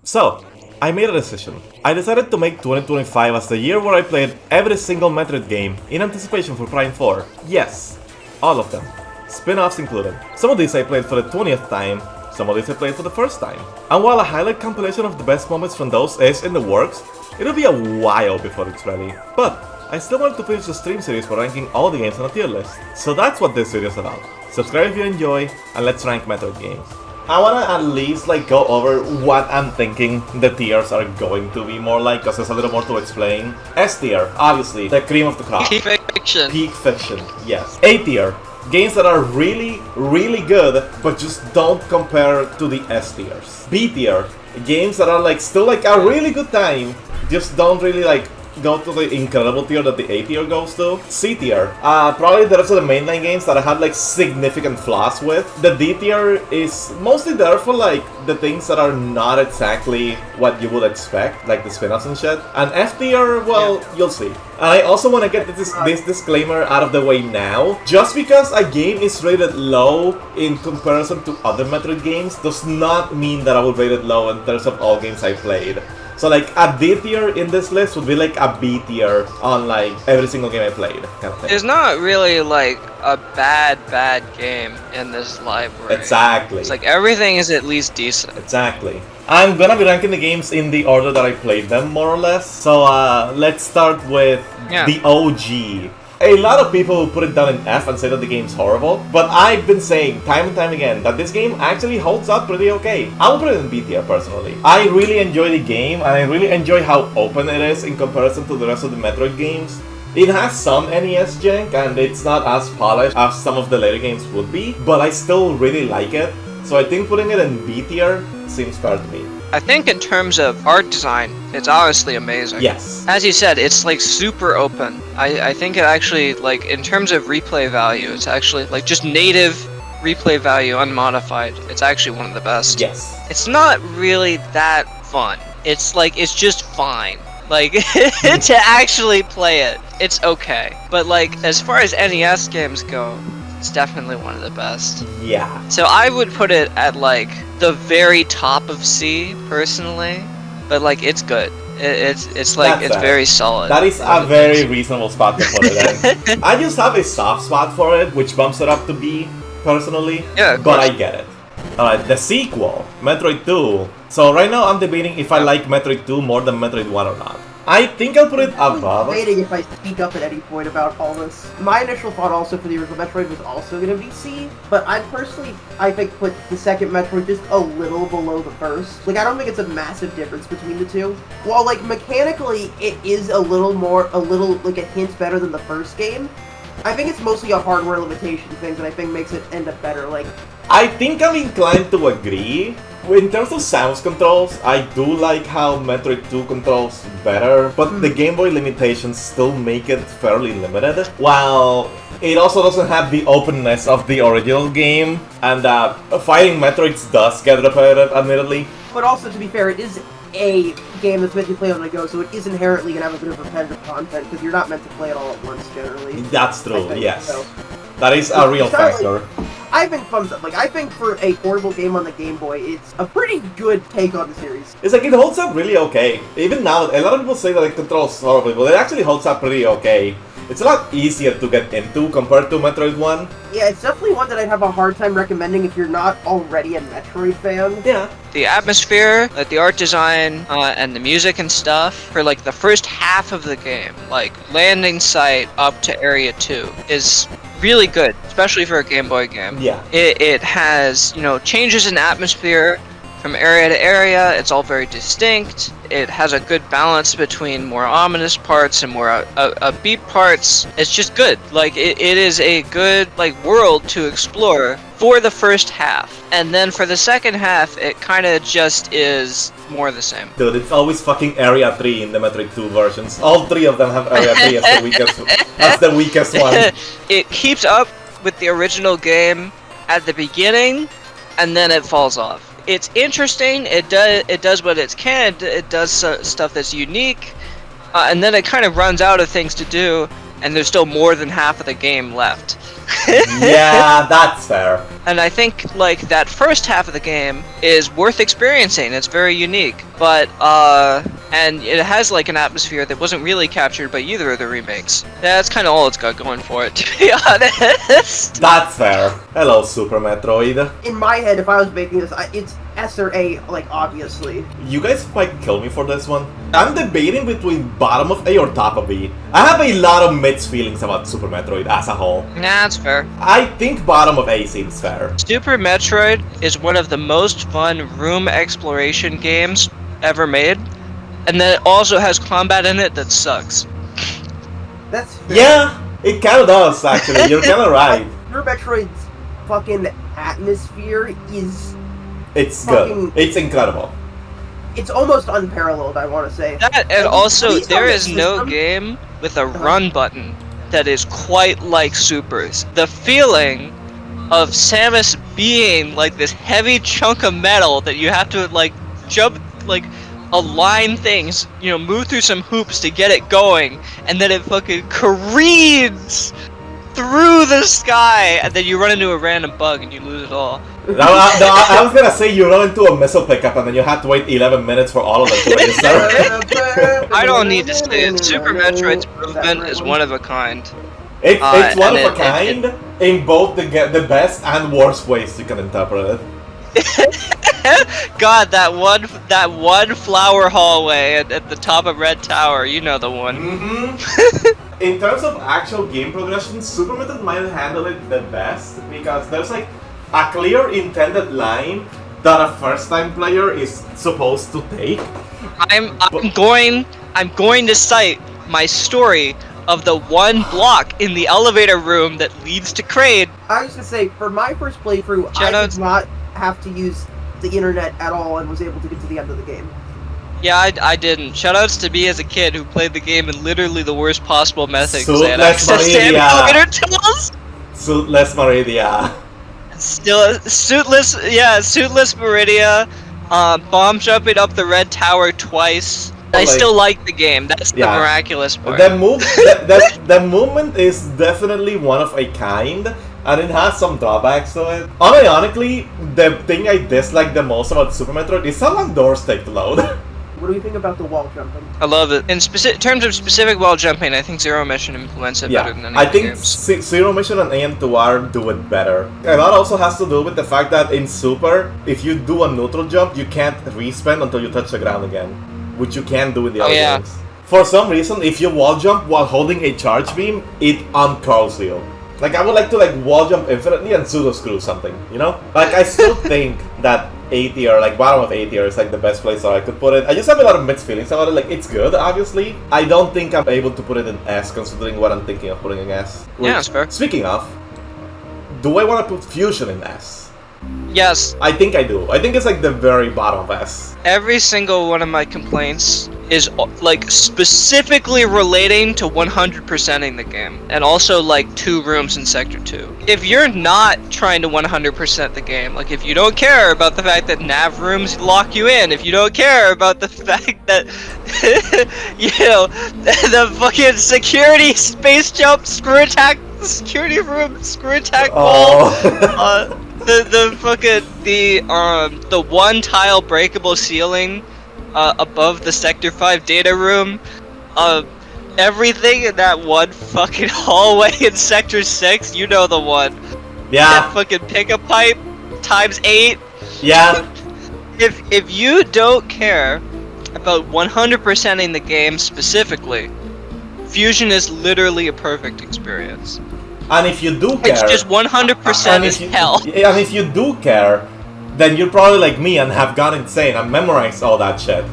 So, I made a decision. I decided to make 2025 as the year where I played every single Metroid game in anticipation for Prime 4. Yes, all of them. Spin-offs included. Some of these I played for the 20th time, some of these I played for the first time. And while a highlight compilation of the best moments from those is in the works, it'll be a while before it's ready. But I still wanted to finish the stream series for ranking all the games on a tier list. So that's what this video is about. Subscribe if you enjoy, and let's rank Metroid games. I wanna at least go over what I'm thinking the tiers are going to be more like, cause there's a little more to explain. S tier, obviously, the cream of the crop. Peak fiction. Peak fiction, yes. A tier, games that are really, really good, but just don't compare to the S tiers. B tier, games that are still a really good time, just don't really go to the incredible tier that the A tier goes to. C tier, probably the rest of the mainline games that I had significant flaws with. The D tier is mostly there for the things that are not exactly what you would expect, like the spin-offs and shit. And F tier, well, yeah, you'll see. And I also want to get this disclaimer out of the way now. Just because a game is rated low in comparison to other Metroid games does not mean that I would rate it low in terms of all games I played. So a D tier in this list would be a B tier on every single game I played, kind of thing. There's not really a bad game in this library. Exactly. It's everything is at least decent. Exactly. I'm gonna be ranking the games in the order that I played them, more or less. So let's start with the OG. A lot of people put it down in F and say that the game's horrible, but I've been saying time and time again that this game actually holds up pretty okay. I will put it in B tier personally. I really enjoy the game, and I really enjoy how open it is in comparison to the rest of the Metroid games. It has some NES jank, and it's not as polished as some of the later games would be, but I still really like it, so I think putting it in B tier seems fair to me. I think in terms of art design, it's honestly amazing. Yes. As you said, it's super open. I think it actually, in terms of replay value, it's actually just native replay value unmodified. It's actually one of the best. Yes. It's not really that fun. It's it's just fine. To actually play it, it's okay. But as far as NES games go, it's definitely one of the best. Yeah. So I would put it at the very top of C personally, but it's good. It's very solid. That is a very reasonable spot to put it in. I just have a soft spot for it, which bumps it up to B personally. Yeah, but I get it. Alright, the sequel, Metroid 2. So right now I'm debating if I like Metroid 2 more than Metroid 1 or not. I think I'll put it above. I'm debating if I speak up at any point about all this. My initial thought also for the original Metroid was also going to be C, but I think put the second Metroid just a little below the first. I don't think it's a massive difference between the two. While mechanically it is a hint better than the first game, I think it's mostly a hardware limitation thing that I think makes it end up better. I think I'm inclined to agree. In terms of sounds controls, I do like how Metroid 2 controls better, but the Game Boy limitations still make it fairly limited, while it also doesn't have the openness of the original game, and fighting Metroids does get repetitive, admittedly. But also, to be fair, it is a game that's meant to play on the go, so it is inherently going to have a bit of repetitive content, because you're not meant to play it all at once, generally. That's true, yes. So. That is a real factor. I think thumbs up. I think for a portable game on the Game Boy, it's a pretty good take on the series. It's it holds up really okay. Even now, a lot of people say that it controls horribly, but it actually holds up pretty okay. It's a lot easier to get into compared to Metroid 1. Yeah, it's definitely one that I'd have a hard time recommending if you're not already a Metroid fan. Yeah. The atmosphere, the art design, and the music and stuff for the first half of the game, landing site up to Area 2, is really good, especially for a Game Boy game. Yeah. It has, changes in atmosphere from area to area. It's all very distinct. It has a good balance between more ominous parts and more upbeat parts. It's just good. It is a good world to explore for the first half, and then for the second half, it kind of just is more the same. Dude, it's always fucking Area 3 in the Metroid 2 versions. All three of them have Area 3 as the weakest one. It keeps up with the original game at the beginning, and then it falls off. It's interesting. It does what it can. It does stuff that's unique, and then it kind of runs out of things to do, and there's still more than half of the game left. Yeah, that's fair. And I think like that first half of the game is worth experiencing. It's very unique, but and it has like an atmosphere that wasn't really captured by either of the remakes. That's kind of all it's got going for it, to be honest. That's fair. Hello, Super Metroid. In my head, if I was making this, it's S or A, like, obviously. You guys might kill me for this one. I'm debating between bottom of A or top of B. I have a lot of mixed feelings about Super Metroid as a whole. Nah, that's fair. I think bottom of A seems fair. Super Metroid is one of the most fun room exploration games ever made, and then it also has combat in it that sucks. That's fair. Yeah, it kind of does, actually. You're kind of right. Super Metroid's fucking atmosphere is... It's fucking- good. It's incredible. It's almost unparalleled, I want to say. That, and also, At least on there the is no system. game with a run button that is quite like Super's. The feeling of Samus being like this heavy chunk of metal that you have to like jump, like align things, you know, move through some hoops to get it going, and then it fucking careens through the sky, and then you run into a random bug and you lose it all. No, I was gonna say you run into a missile pickup and then you have to wait 11 minutes for all of them to register. I don't need to say it. Super Metroid's movement is one of a kind. It's one and of a kind in both the best and worst ways you can interpret it. God, that one flower hallway at the top of Red Tower, you know the one. Mm-hmm. In terms of actual game progression, Super Metroid might handle it the best because there's like a clear intended line that a first-time player is supposed to take. I'm going to cite my story of the one block in the elevator room that leads to Kraid. I was gonna say, for my first playthrough, I Shoutouts. did not have to use the internet at all and was able to get to the end of the game. Yeah, I didn't. Shoutouts to me as a kid who played the game in literally the worst possible method because I had Suitless access to Meridia. elevator tools. Suitless Meridia. Still, suitless Meridia, bomb jumping up the Red Tower twice. I Like- still like the game. That's the Yeah. miraculous part. The movement is definitely one of a kind, and it has some drawbacks to it. Unironically, the thing I dislike the most about Super Metroid is how long doors take to load. What do you think about the wall jumping? I love it. In terms of specific wall jumping, I think Zero Mission implements it better than any I other think games. Zero Mission and AM2R do it better. And that also has to do with the fact that in Super, if you do a neutral jump, you can't respawn until you touch the ground again, which you can do in the other yeah. games. For some reason, if you wall jump while holding a charge beam, it uncurls you. Like, I would like to like wall jump infinitely and pseudo screw something, you know? Like, I still think that A tier, like bottom of A tier, is like the best place that I could put it. I just have a lot of mixed feelings about it. Like, it's good, obviously. I don't think I'm able to put it in S, considering what I'm thinking of putting in S. Yeah, that's fair. Speaking of, do I want to put Fusion in S? Yes, I think I do. I think it's like the very bottom of S. every single one of my complaints is like specifically relating to 100%ing the game, and also like 2 rooms in Sector 2. If you're not trying to 100% the game, like if you don't care about the fact that nav rooms lock you in, if you don't care about the fact that you know the fucking security space jump screw attack, security room screw attack wall. Oh. The fucking the one tile breakable ceiling above the Sector 5 data room, everything in that one fucking hallway in Sector 6, you know the one. Yeah, That fucking pickup pipe times 8. yeah. If you don't care about 100%ing the game specifically, Fusion is literally a perfect experience. And if you do care... It's just 100% is hell. And if you do care, then you're probably like me and have gone insane and memorized all that shit.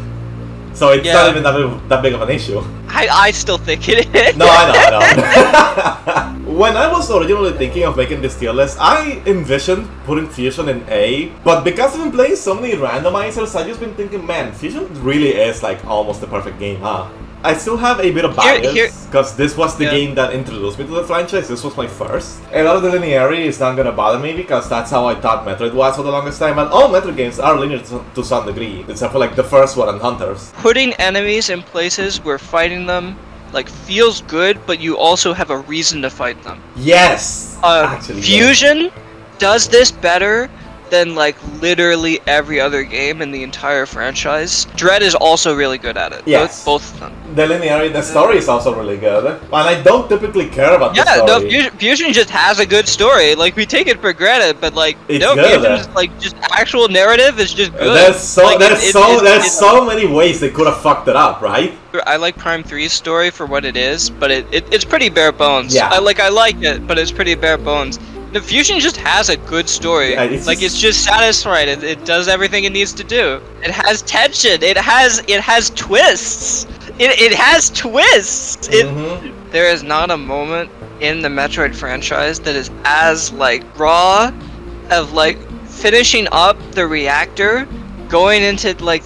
So it's Yeah. not even that big of an issue. I still think it is. No, I know. When I was originally thinking of making this tier list, I envisioned putting Fusion in A, but because I've been playing so many randomizers, I've just been thinking, man, Fusion really is like almost the perfect game, huh? I still have a bit of bias, because this was the game that introduced me to the franchise. This was my first. A lot of the linearity is not gonna bother me, because that's how I thought Metroid was for the longest time, and all Metroid games are linear to some degree, except for like the first one and Hunters. Putting enemies in places where fighting them like feels good, but you also have a reason to fight them. Yes! Actually, Fusion does this better than like literally every other game in the entire franchise. Dread is also really good at it. Yes. Both of them. The story is also really good. And I don't typically care about the story. Yeah, no, Fusion just has a good story. Like, we take it for granted, but like, It's no, good. Fusion's like, just actual narrative is just good. There's so many ways they could have fucked it up, right? I like Prime 3's story for what it is, but it's pretty bare bones. Yeah. I like it, but it's pretty bare bones. The Fusion just has a good story. Yeah, it's just satisfied. It does everything it needs to do. It has tension. It has twists. It has twists. There is not a moment in the Metroid franchise that is as like raw of like finishing up the reactor, going into like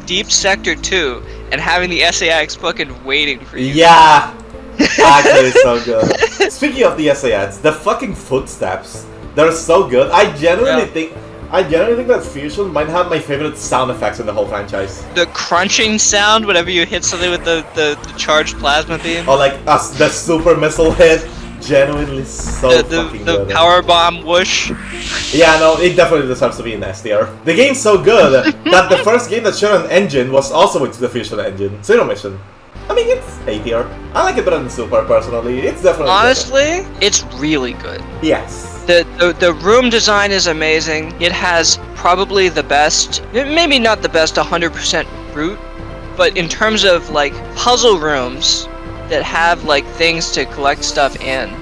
deep sector 2 and having the SAX fucking waiting for you. Yeah. Actually, it's so good. Speaking of the SAX, the fucking footsteps, they're so good. I genuinely think that Fusion might have my favorite sound effects in the whole franchise. The crunching sound whenever you hit something with the charged plasma beam. Or like the super missile hit, genuinely so fucking good. The power bomb whoosh. Yeah, no, it definitely deserves to be in S tier. The game's so good that the first game that shared an engine was also with the Fusion engine, Zero Mission. I mean, it's A tier. I like it better than Super, personally. It's definitely honestly, it's really good. Yes. The room design is amazing. It has probably the best, maybe not the best 100% root, but in terms of like puzzle rooms that have like things to collect stuff in.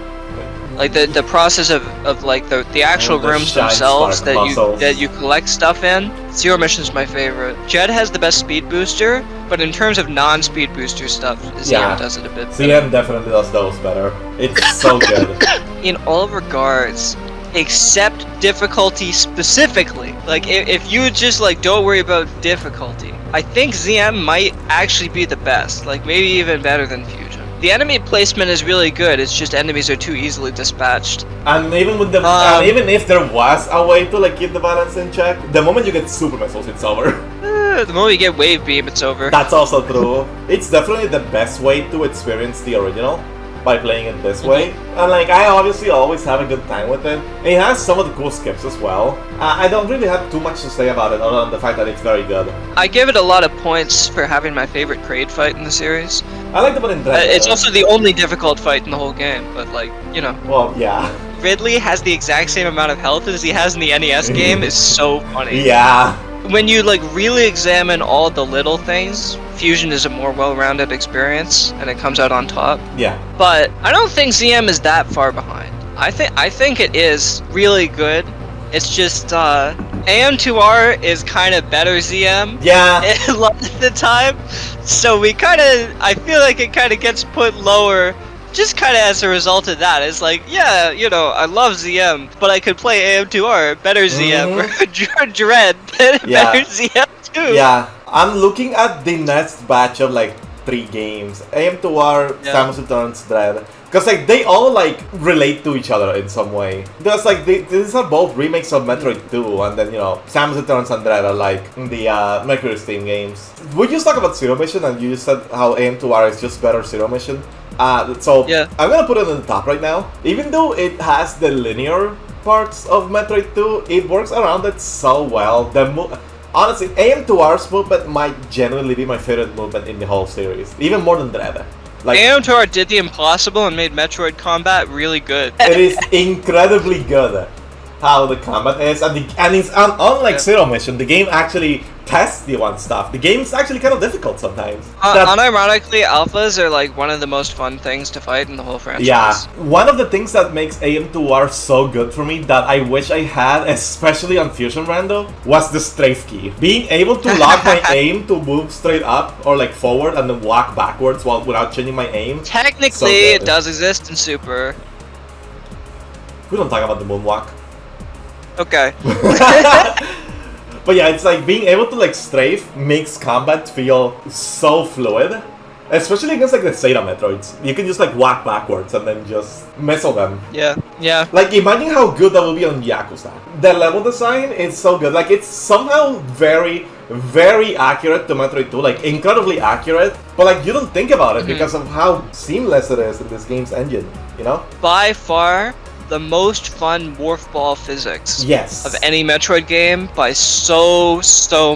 Like the process of like the actual rooms themselves that you collect stuff in. Zero Mission's my favorite. Jed has the best speed booster, but in terms of non-speed booster stuff, ZM does it a bit better. ZM definitely does those better. It's so good. In all regards, except difficulty specifically. Like if you just like don't worry about difficulty, I think ZM might actually be the best. Like maybe even better than Fusion. The enemy placement is really good. It's just enemies are too easily dispatched. And even with the even if there was a way to like keep the balance in check, the moment you get super missiles, it's over. The moment you get wave beam, it's over. That's also true. It's definitely the best way to experience the original, by playing it this way. And like, I obviously always have a good time with it. It has some of the cool skips as well. I don't really have too much to say about it other than the fact that it's very good. I give it a lot of points for having my favorite Kraid fight in the series. I like the one in Dread. It's also the only difficult fight in the whole game, but like, you know. Well, yeah. Ridley has the exact same amount of health as he has in the NES game. Is so funny. Yeah. When you like really examine all the little things, Fusion is a more well-rounded experience, and it comes out on top. Yeah. But I don't think ZM is that far behind. I think it is really good. It's just AM2R is kind of better ZM. Yeah. A lot of the time, so I feel like it kind of gets put lower. Just kind of as a result of that, it's like, yeah, you know, I love ZM, but I could play AM2R, better ZM, or Dread, better ZM too. Yeah, I'm looking at the next batch of like 3 games, AM2R, Samus Returns, Dread, because like they all like relate to each other in some way. Because like these are both remakes of Metroid 2, and then you know Samus Returns and Dread are like the Mercury Steam games. We just talked about Zero Mission, and you just said how AM2R is just better Zero Mission. So I'm gonna put it on the top right now. Even though it has the linear parts of Metroid 2, it works around it so well. Honestly, AM2R's movement might genuinely be my favorite movement in the whole series, even more than Dread. Like, AM2R did the impossible and made Metroid combat really good. It is incredibly good how the combat is, and it's unlike Zero Mission, the game actually tests you on stuff. The game's actually kind of difficult sometimes. Unironically, alphas are like one of the most fun things to fight in the whole franchise. Yeah, one of the things that makes AM2R so good for me that I wish I had, especially on Fusion Rando, was the strafe key. Being able to lock my aim to move straight up or like forward and then walk backwards without changing my aim. Technically, it does exist in Super. We don't talk about the moonwalk. Okay. But yeah, it's like being able to like strafe makes combat feel so fluid. Especially against like the Zeta Metroids. You can just like walk backwards and then just missile them. Yeah. Like imagine how good that will be on Yakuza. The level design is so good. Like it's somehow very very accurate to Metroid 2, like incredibly accurate, but like you don't think about it because of how seamless it is in this game's engine, you know? By far, the most fun morph ball physics Yes. of any Metroid game by so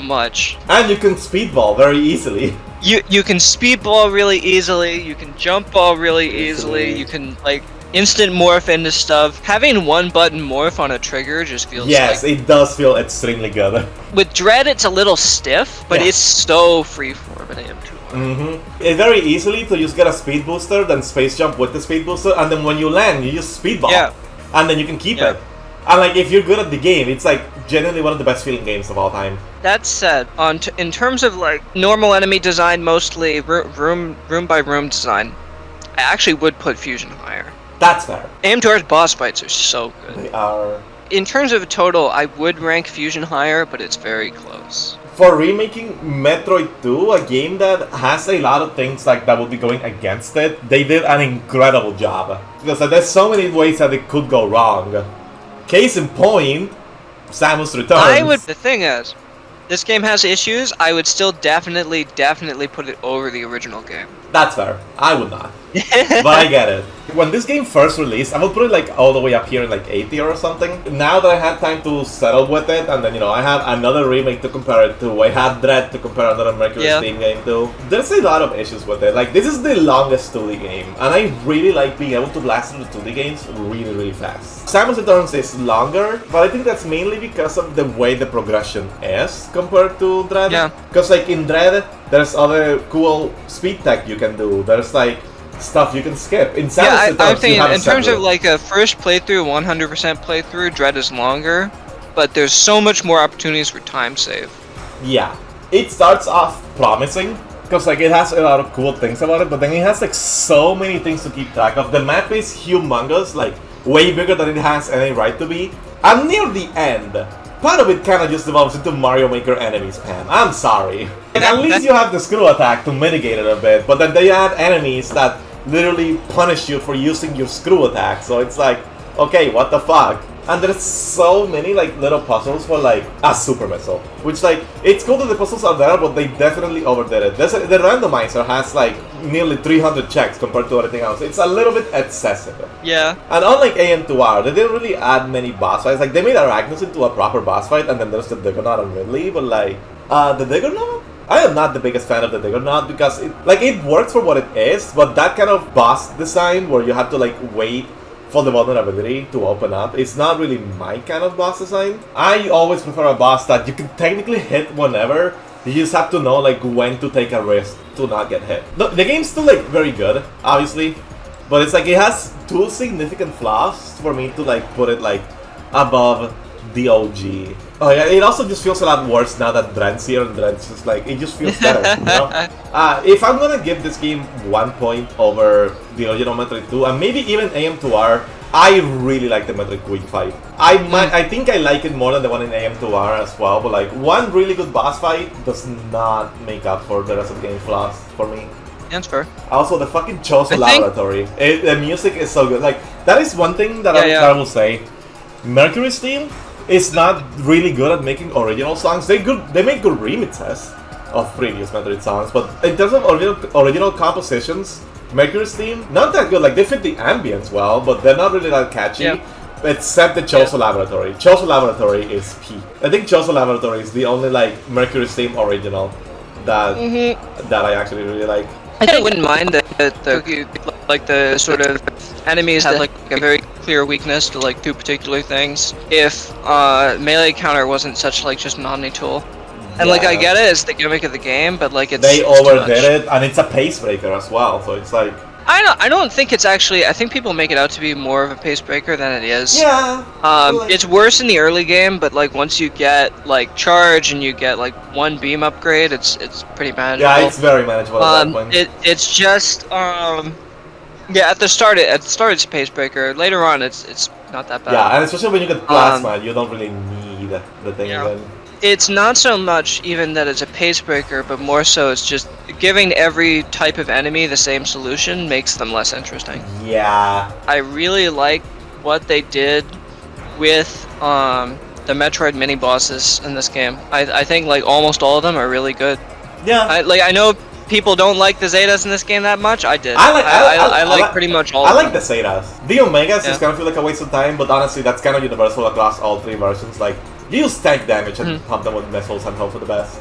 much. And you can speedball very easily. You can speedball really easily, you can jump ball really easily, you can like instant morph into stuff. Having one button morph on a trigger just feels Yes, like... it does feel extremely good. With Dread it's a little stiff, but it's so freeform in AM2R. It's very easily to just get a speed booster, then space jump with the speed booster, and then when you land, you just speedball. Yeah. And then you can keep it. And like, if you're good at the game, it's like genuinely one of the best feeling games of all time. That said, in terms of like normal enemy design, mostly room by room design, I actually would put Fusion higher. That's fair. AM2R's boss fights are so good. They are. In terms of total, I would rank Fusion higher, but it's very close. For remaking Metroid 2, a game that has a lot of things like that would be going against it, they did an incredible job. Because there's so many ways that it could go wrong. Case in point, Samus Returns. The thing is, this game has issues. I would still definitely put it over the original game. That's fair. I would not. But I get it. When this game first released, I would put it like all the way up here in like 80 or something. Now that I had time to settle with it, and then I have another remake to compare it to, I have Dread to compare another Mercury Steam game to. There's a lot of issues with it. Like, this is the longest 2D game, and I really like being able to blast through the 2D games really fast. Samus Returns is longer, but I think that's mainly because of the way the progression is compared to Dread. Yeah. Because like in Dread, there's other cool speed tech you can do. There's like stuff you can skip. In Samus Returns, I think you have in terms of separate. like a first playthrough, 100% playthrough, Dread is longer, but there's so much more opportunities for time save. Yeah, it starts off promising because like it has a lot of cool things about it, but then it has like so many things to keep track of. The map is humongous, like way bigger than it has any right to be. And near the end, part of it kind of just develops into Mario Maker enemy spam. I'm sorry. Like, at least you have the screw attack to mitigate it a bit, but then they add enemies that literally punish you for using your screw attack. So it's like, okay, what the fuck? And there's so many like little puzzles for like a super missile, which like it's cool that the puzzles are there, but they definitely overdid it. The randomizer has like nearly 300 checks compared to everything else. It's a little bit excessive. Yeah. And unlike AM2R, they didn't really add many boss fights. Like they made Arachnus into a proper boss fight, and then there's the Diggernaut and Ridley. But like the Diggernaut, I am not the biggest fan of the Diggernaut because it works for what it is, but that kind of boss design where you have to like wait for the vulnerability to open up, it's not really my kind of boss design. I always prefer a boss that you can technically hit whenever. You just have to know like when to take a risk to not get hit. The game's still like very good, obviously, but it's like it has two significant flaws for me to like put it like above the OG. Oh yeah, it also just feels a lot worse now that Dren's here, and Dren's just like, it just feels better, you know? If I'm gonna give this game 1 point over the original Metroid 2, and maybe even AM2R, I really like the Metroid Queen fight. I think I like it more than the one in AM2R as well, but like one really good boss fight does not make up for the rest of the game flaws for me. That's fair. Also, the fucking Chozo Laboratory. The music is so good. Like, that is one thing that I will say. Mercury Steam is not really good at making original songs. They make good remixes of previous Metroid songs, but in terms of original compositions, Mercury Steam, not that good. Like, they fit the ambience well, but they're not really that catchy. Except the Chozo Laboratory. Chozo Laboratory is peak. I think Chozo Laboratory is the only like Mercury Steam original that I actually really like. I wouldn't mind that the sort of enemies had like a very clear weakness to like two particular things if melee counter wasn't such like just an omni tool. And like I get it, it's the gimmick of the game, but like they overdid it, and it's a pace breaker as well. So it's like I don't think it's actually. I think people make it out to be more of a pace breaker than it is. Yeah. It's worse in the early game, but like once you get like charge and you get like one beam upgrade, it's pretty manageable. Yeah, it's very manageable at that point. It's just yeah, at the start it's a pace breaker. Later on, it's not that bad. Yeah, and especially when you get plasma, you don't really need the thing then. It's not so much even that it's a pace breaker, but more so it's just giving every type of enemy the same solution makes them less interesting. Yeah. I really like what they did with the Metroid mini bosses in this game. I think like almost all of them are really good. Yeah. I know people don't like the Zetas in this game that much. I did. I like pretty much all. I of like them. the Zetas. The Omegas Yeah. just kind of feel like a waste of time, but honestly, that's kind of universal across all 3 versions. Like, you use tank damage and pump them with missiles and hope for the best.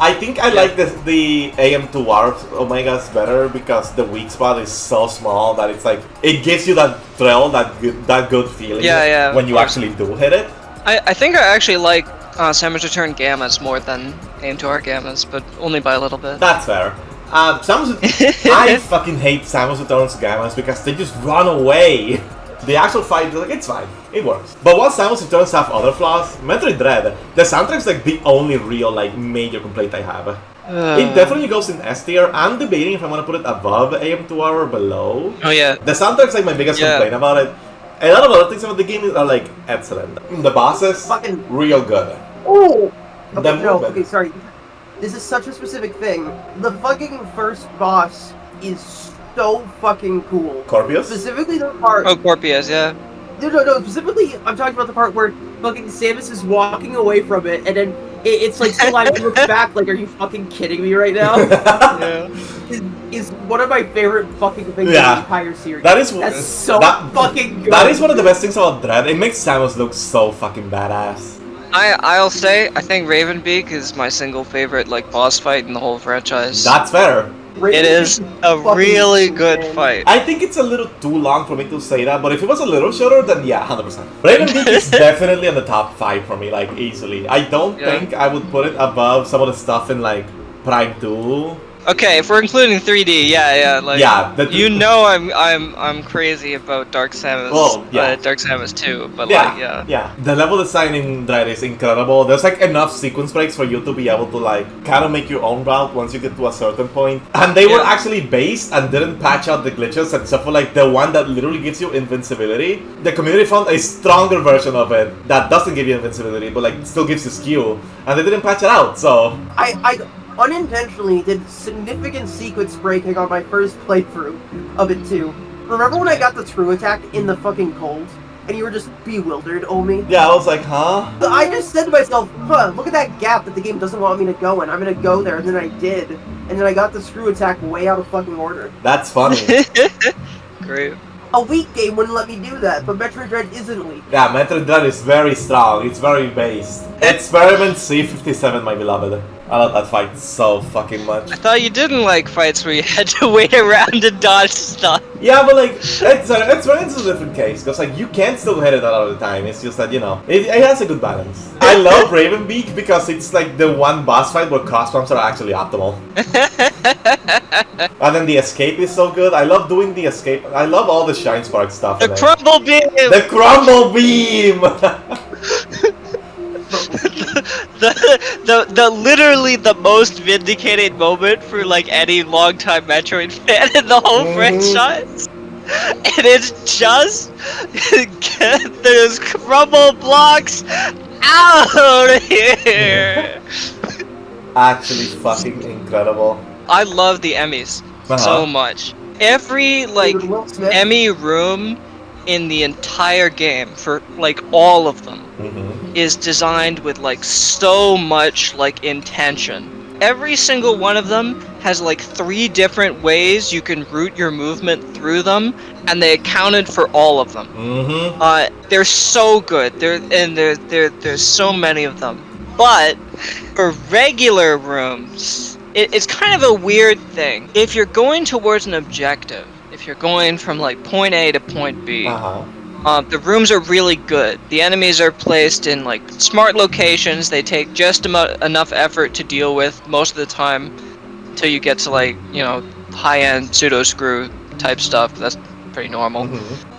I think I like the AM2R Omegas better because the weak spot is so small that it's like it gives you that thrill, that good feeling when you actually do hit it. I think I actually like Samus Return Gammas more than AM2R Gammas, but only by a little bit. That's fair. I fucking hate Samus Returns Gammas because they just run away. The actual fight, like, it's fine. It works. But while Samus Returns have other flaws, Metroid Dread, the soundtrack's like the only real, like, major complaint I have. It definitely goes in S tier. I'm debating if I want to put it above AM2R or below. Oh yeah. The soundtrack's like my biggest complaint about it. A lot of other things about the game are like excellent. The bosses, Fucking real good. Oh! The Okay, no, movement. okay, sorry. This is such a specific thing. The fucking first boss is so fucking cool. Corpius? Specifically the part... Oh, Corpius, yeah. No, specifically, I'm talking about the part where fucking Samus is walking away from it, and then it's like still alive and looks back like, are you fucking kidding me right now? Yeah. is one of my favorite fucking things in the entire series. That's so fucking good. That is one of the best things about Dread. It makes Samus look so fucking badass. I'll say I think Ravenbeak is my single favorite like boss fight in the whole franchise. That's fair. It is a really good fight. I think it's a little too long for me to say that, but if it was a little shorter, then yeah, 100%. Ravenbeak is definitely in the top 5 for me, like, easily. I don't think I would put it above some of the stuff in, like, Prime 2. Okay, if we're including 3D, like you know I'm crazy about Dark Samus. Well, yeah. Dark Samus 2, but yeah. The level design in Dread is incredible. There's like enough sequence breaks for you to be able to like kind of make your own route once you get to a certain point. And they were actually based and didn't patch out the glitches except for like the one that literally gives you invincibility. The community found a stronger version of it that doesn't give you invincibility, but like still gives you skill, and they didn't patch it out. So I unintentionally did significant sequence breaking on my first playthrough of it too. Remember when I got the true attack in the fucking cold? And you were just bewildered, Omi? Yeah, I was like, huh? I just said to myself, look at that gap that the game doesn't want me to go in. I'm gonna go there, and then I did. And then I got the screw attack way out of fucking order. That's funny. Great. A weak game wouldn't let me do that, but Metroid Dread isn't weak. Yeah, Metroid Dread is very strong. It's very based. Experiment C57, my beloved. I love that fight so fucking much. I thought you didn't like fights where you had to wait around and dodge stuff. Yeah, but like, it's a different case, because like, you can still hit it a lot of the time, it's just that, you know, it has a good balance. I love Ravenbeak because it's like the one boss fight where cross bumps are actually optimal. And then the escape is so good, I love doing the escape, I love all the Shine Spark stuff. The crumble beam! The crumble beam! the literally the most vindicated moment for like any longtime Metroid fan in the whole franchise. And it's just get those crumble blocks out of here. Actually fucking incredible. I love the Emmys so much. Every like Emmy room in the entire game, for like all of them, is designed with like so much like intention. Every single one of them has like 3 different ways you can route your movement through them, and they accounted for all of them. They're so good. There's so many of them. But for regular rooms, it's kind of a weird thing. If you're going towards an objective, if you're going from like point A to point B, the rooms are really good. The enemies are placed in like smart locations. They take just enough effort to deal with most of the time, until you get to like, you know, high-end pseudo screw type stuff. That's pretty normal.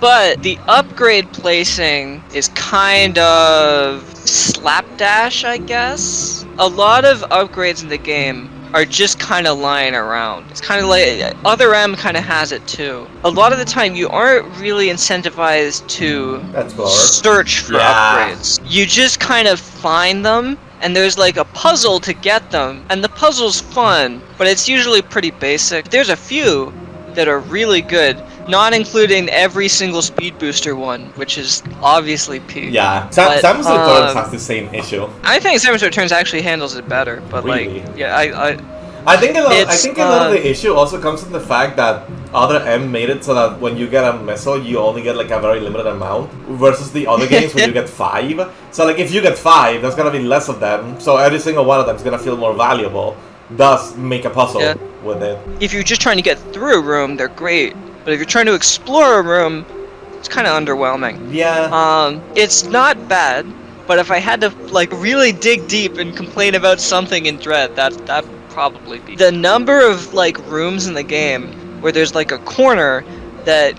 But the upgrade placing is kind of slapdash, I guess. A lot of upgrades in the game are just kind of lying around. It's kind of like Other M kind of has it too. A lot of the time you aren't really incentivized to search for upgrades. You just kind of find them, and there's like a puzzle to get them, and the puzzle's fun, but it's usually pretty basic. There's a few that are really good. not including every single speed booster one, which is obviously peak. Yeah, But, Samus Returns has the same issue. I think Samus Returns actually handles it better, but Really? like, yeah, I think a lot of It's, the issue also comes from the fact that other M made it so that when you get a missile, you only get like a very limited amount, versus the other games where you get 5. So like if you get 5, there's gonna be less of them, so every single one of them is gonna feel more valuable. Thus, make a puzzle Yeah. with it. if you're just trying to get through a room, they're great. But if you're trying to explore a room, it's kind of underwhelming. Yeah. It's not bad, but if I had to like really dig deep and complain about something in Dread, that probably be the number of like rooms in the game where there's like a corner that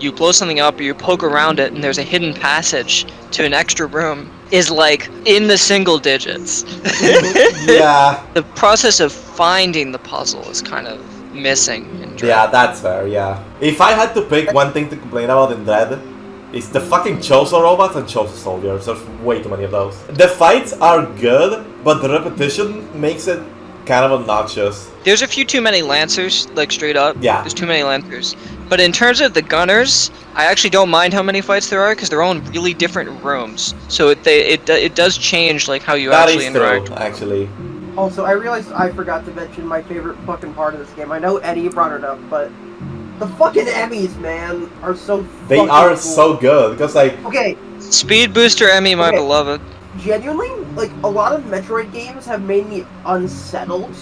you blow something up or you poke around it and there's a hidden passage to an extra room is like in the single digits. Yeah. The process of finding the puzzle is kind of missing in Dread. Yeah, that's fair, yeah. If I had to pick one thing to complain about in Dread, it's the fucking Chozo robots and Chozo soldiers. There's way too many of those. The fights are good, but the repetition makes it kind of obnoxious. There's a few too many Lancers, like straight up. Yeah. There's too many Lancers. But in terms of the Gunners, I actually don't mind how many fights there are because they're all in really different rooms. So it does change like how you That actually is interact. true, actually. Also, I realized I forgot to mention my favorite fucking part of this game. I know Eddie brought it up, but the fucking Emmys, man, are so They fucking are cool. so good, because like, Okay, Speed Booster Emmy, my Okay. beloved. genuinely, like, a lot of Metroid games have made me unsettled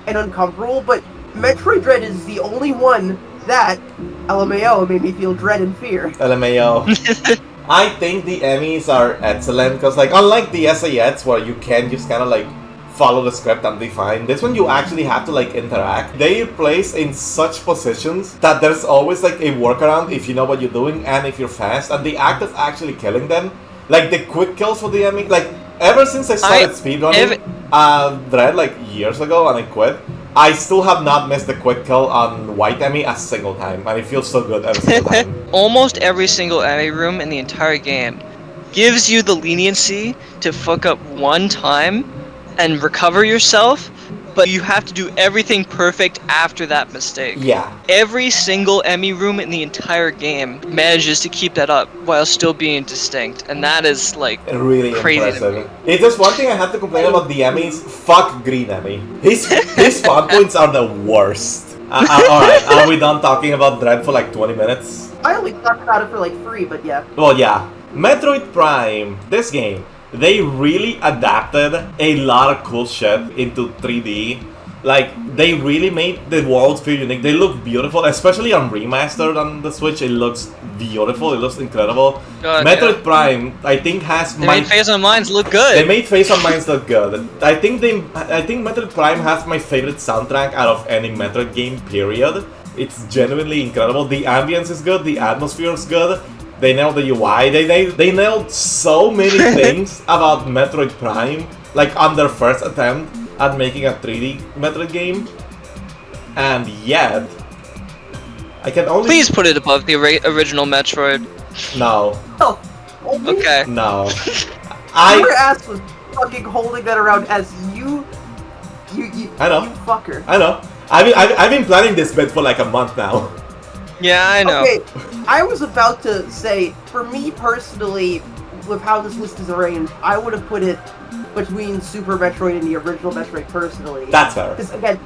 and uncomfortable, but Metroid Dread is the only one that, LMAO, made me feel dread and fear. LMAO. I think the Emmys are excellent, because like, unlike the SAEs where you can just kind of like follow the script and be fine, this one you actually have to like interact. They are placed in such positions that there's always like a workaround if you know what you're doing and if you're fast, and the act of actually killing them, like the quick kills for the Emmy, like ever since I started speedrunning Dread like years ago and I quit, I still have not missed a quick kill on White Emmy a single time, and it feels so good every single time. Almost every single Emmy room in the entire game gives you the leniency to fuck up one time and recover yourself, but you have to do everything perfect after that mistake. Yeah. Every single Emmy room in the entire game manages to keep that up while still being distinct, and that is like Really crazy to impressive. me. If there's one thing I have to complain about the Emmys, fuck Green Emmy. His spawn points are the worst. Alright, are we done talking about Dread for like 20 minutes? I only talked about it for like free, but yeah. Well, yeah. Metroid Prime, this game, they really adapted a lot of cool shit into 3D. Like, they really made the worlds feel unique. They look beautiful, especially on remastered on the Switch. It looks beautiful. It looks incredible. God, Metroid yeah. Prime, I think, has They made Phase on Minds look good. They made Face on Minds look good. I think Metroid Prime has my favorite soundtrack out of any Metroid game, period. It's genuinely incredible. The ambience is good. The atmosphere is good. They nailed the UI. They nailed so many things about Metroid Prime, like on their first attempt at making a 3D Metroid game. And yet, I can only... Please put it above the original Metroid. No. Oh, only Okay. No. your I ass was fucking holding that around as you I know. you fucker. I know. I've been planning this bit for like a month now. Yeah, I know. Okay, I was about to say, for me personally, with how this list is arranged, I would have put it between Super Metroid and the original Metroid personally. That's fair. Because again,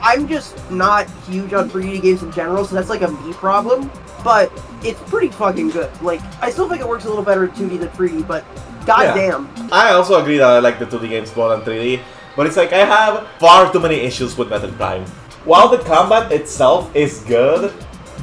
I'm just not huge on 3D games in general, so that's like a me problem. But it's pretty fucking good. Like, I still think it works a little better in 2D than 3D, but goddamn. I also agree that I like the 2D games more than 3D, but it's like I have far too many issues with Metroid Prime. While the combat itself is good,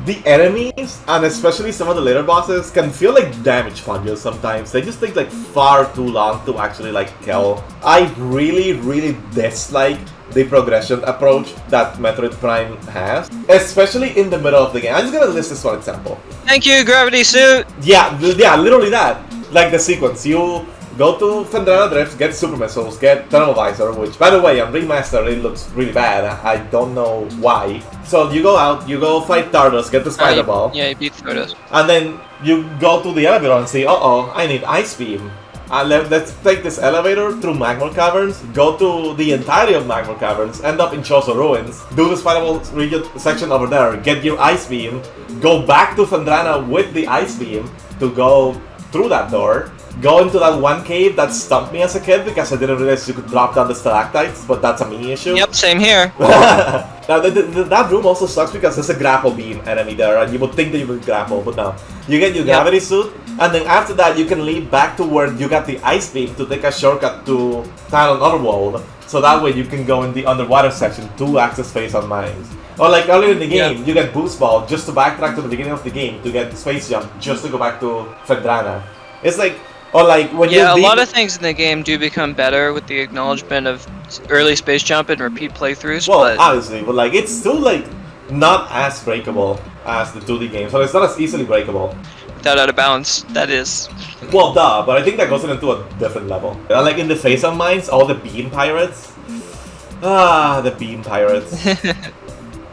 the enemies, and especially some of the later bosses, can feel like damage sponges sometimes. They just take like far too long to actually like kill. I really dislike the progression approach that Metroid Prime has, especially in the middle of the game. I'm just gonna list this one example. Thank you, Gravity Suit! Yeah, literally that. Like the sequence, you go to Fendrana Drift, get Super Missiles, get Thermal Visor, which, by the way, on Remastered, it looks really bad. I don't know why. So you go out, you go fight Tardos, get the Spider Ball, Yeah, you beat Thodos. and then you go to the elevator and say, uh-oh, I need Ice Beam. let's take this elevator through Magmor Caverns, go to the entirety of Magmor Caverns, end up in Chozo Ruins, do this final region section over there, get your Ice Beam, go back to Fendrana with the Ice Beam to go through that door, go into that one cave that stumped me as a kid because I didn't realize you could drop down the stalactites, but that's a me issue. Yep, same here. Now, that room also sucks because there's a grapple beam enemy there, and you would think that you would grapple, but no. You get your gravity suit, and then after that you can lead back to where you got the ice beam to take a shortcut to Talon Underworld, so that way you can go in the underwater section to access Space on Mines. Or like earlier in the game, you get Boost Ball just to backtrack to the beginning of the game to get Space Jump just to go back to Fendrana. It's like, or like when you a lot of things in the game do become better with the acknowledgement of early Space Jump and repeat playthroughs. Well, but obviously, but like it's still like not as breakable as the 2D game, so it's not as easily breakable. without out of bounds, that is. Well, duh, but I think that goes into a different level. Like in the Face of Mines, all the beam pirates. Ah, the beam pirates.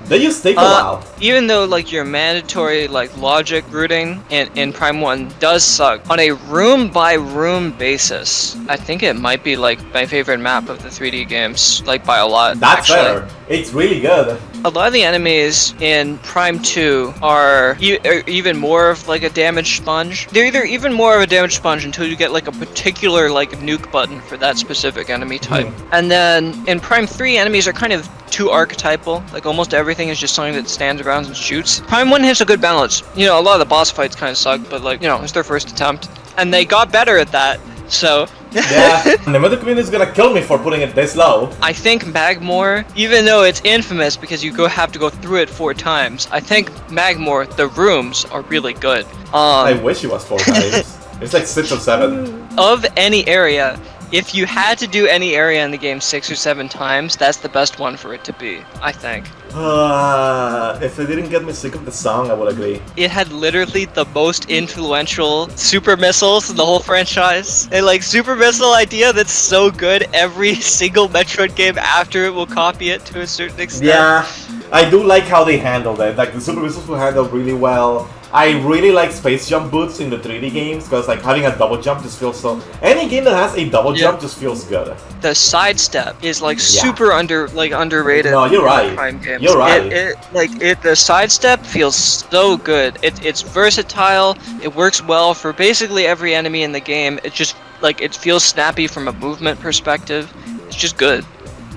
They just take a while. Even though like your mandatory like logic routing in Prime 1 does suck, on a room by room basis, I think it might be like my favorite map of the 3D games, like by a lot. That's actually. fair. It's really good. A lot of the enemies in Prime 2 are even more of like a damage sponge. They're either even more of a damage sponge until you get like a particular like nuke button for that specific enemy type. And then in Prime 3, enemies are kind of too archetypal. Like almost everything is just something that stands around and shoots. Prime 1 hits a good balance. You know, a lot of the boss fights kind of suck, but like, you know, it's their first attempt. And they got better at that, so... Yeah, the Meta Community is gonna kill me for putting it this low. I think Magmor, even though it's infamous because you have to go through it 4 times, I think Magmor, the rooms are really good. I wish it was 4 times. It's like 6 or 7. Of any area, if you had to do any area in the game 6 or 7 times, that's the best one for it to be, I think. If it didn't get me sick of the song, I would agree. It had literally the most influential super missiles in the whole franchise. And like super missile idea that's so good, every single Metroid game after it will copy it to a certain extent. Yeah, I do like how they handled it. Like the super missiles were handled really well. I really like space jump boots in the 3D games because like having a double jump just feels so. Any game that has a double jump just feels good. The sidestep is like super underrated. No, you're right. Prime games. You're right. The sidestep feels so good. It's versatile. It works well for basically every enemy in the game. It just like it feels snappy from a movement perspective. It's just good.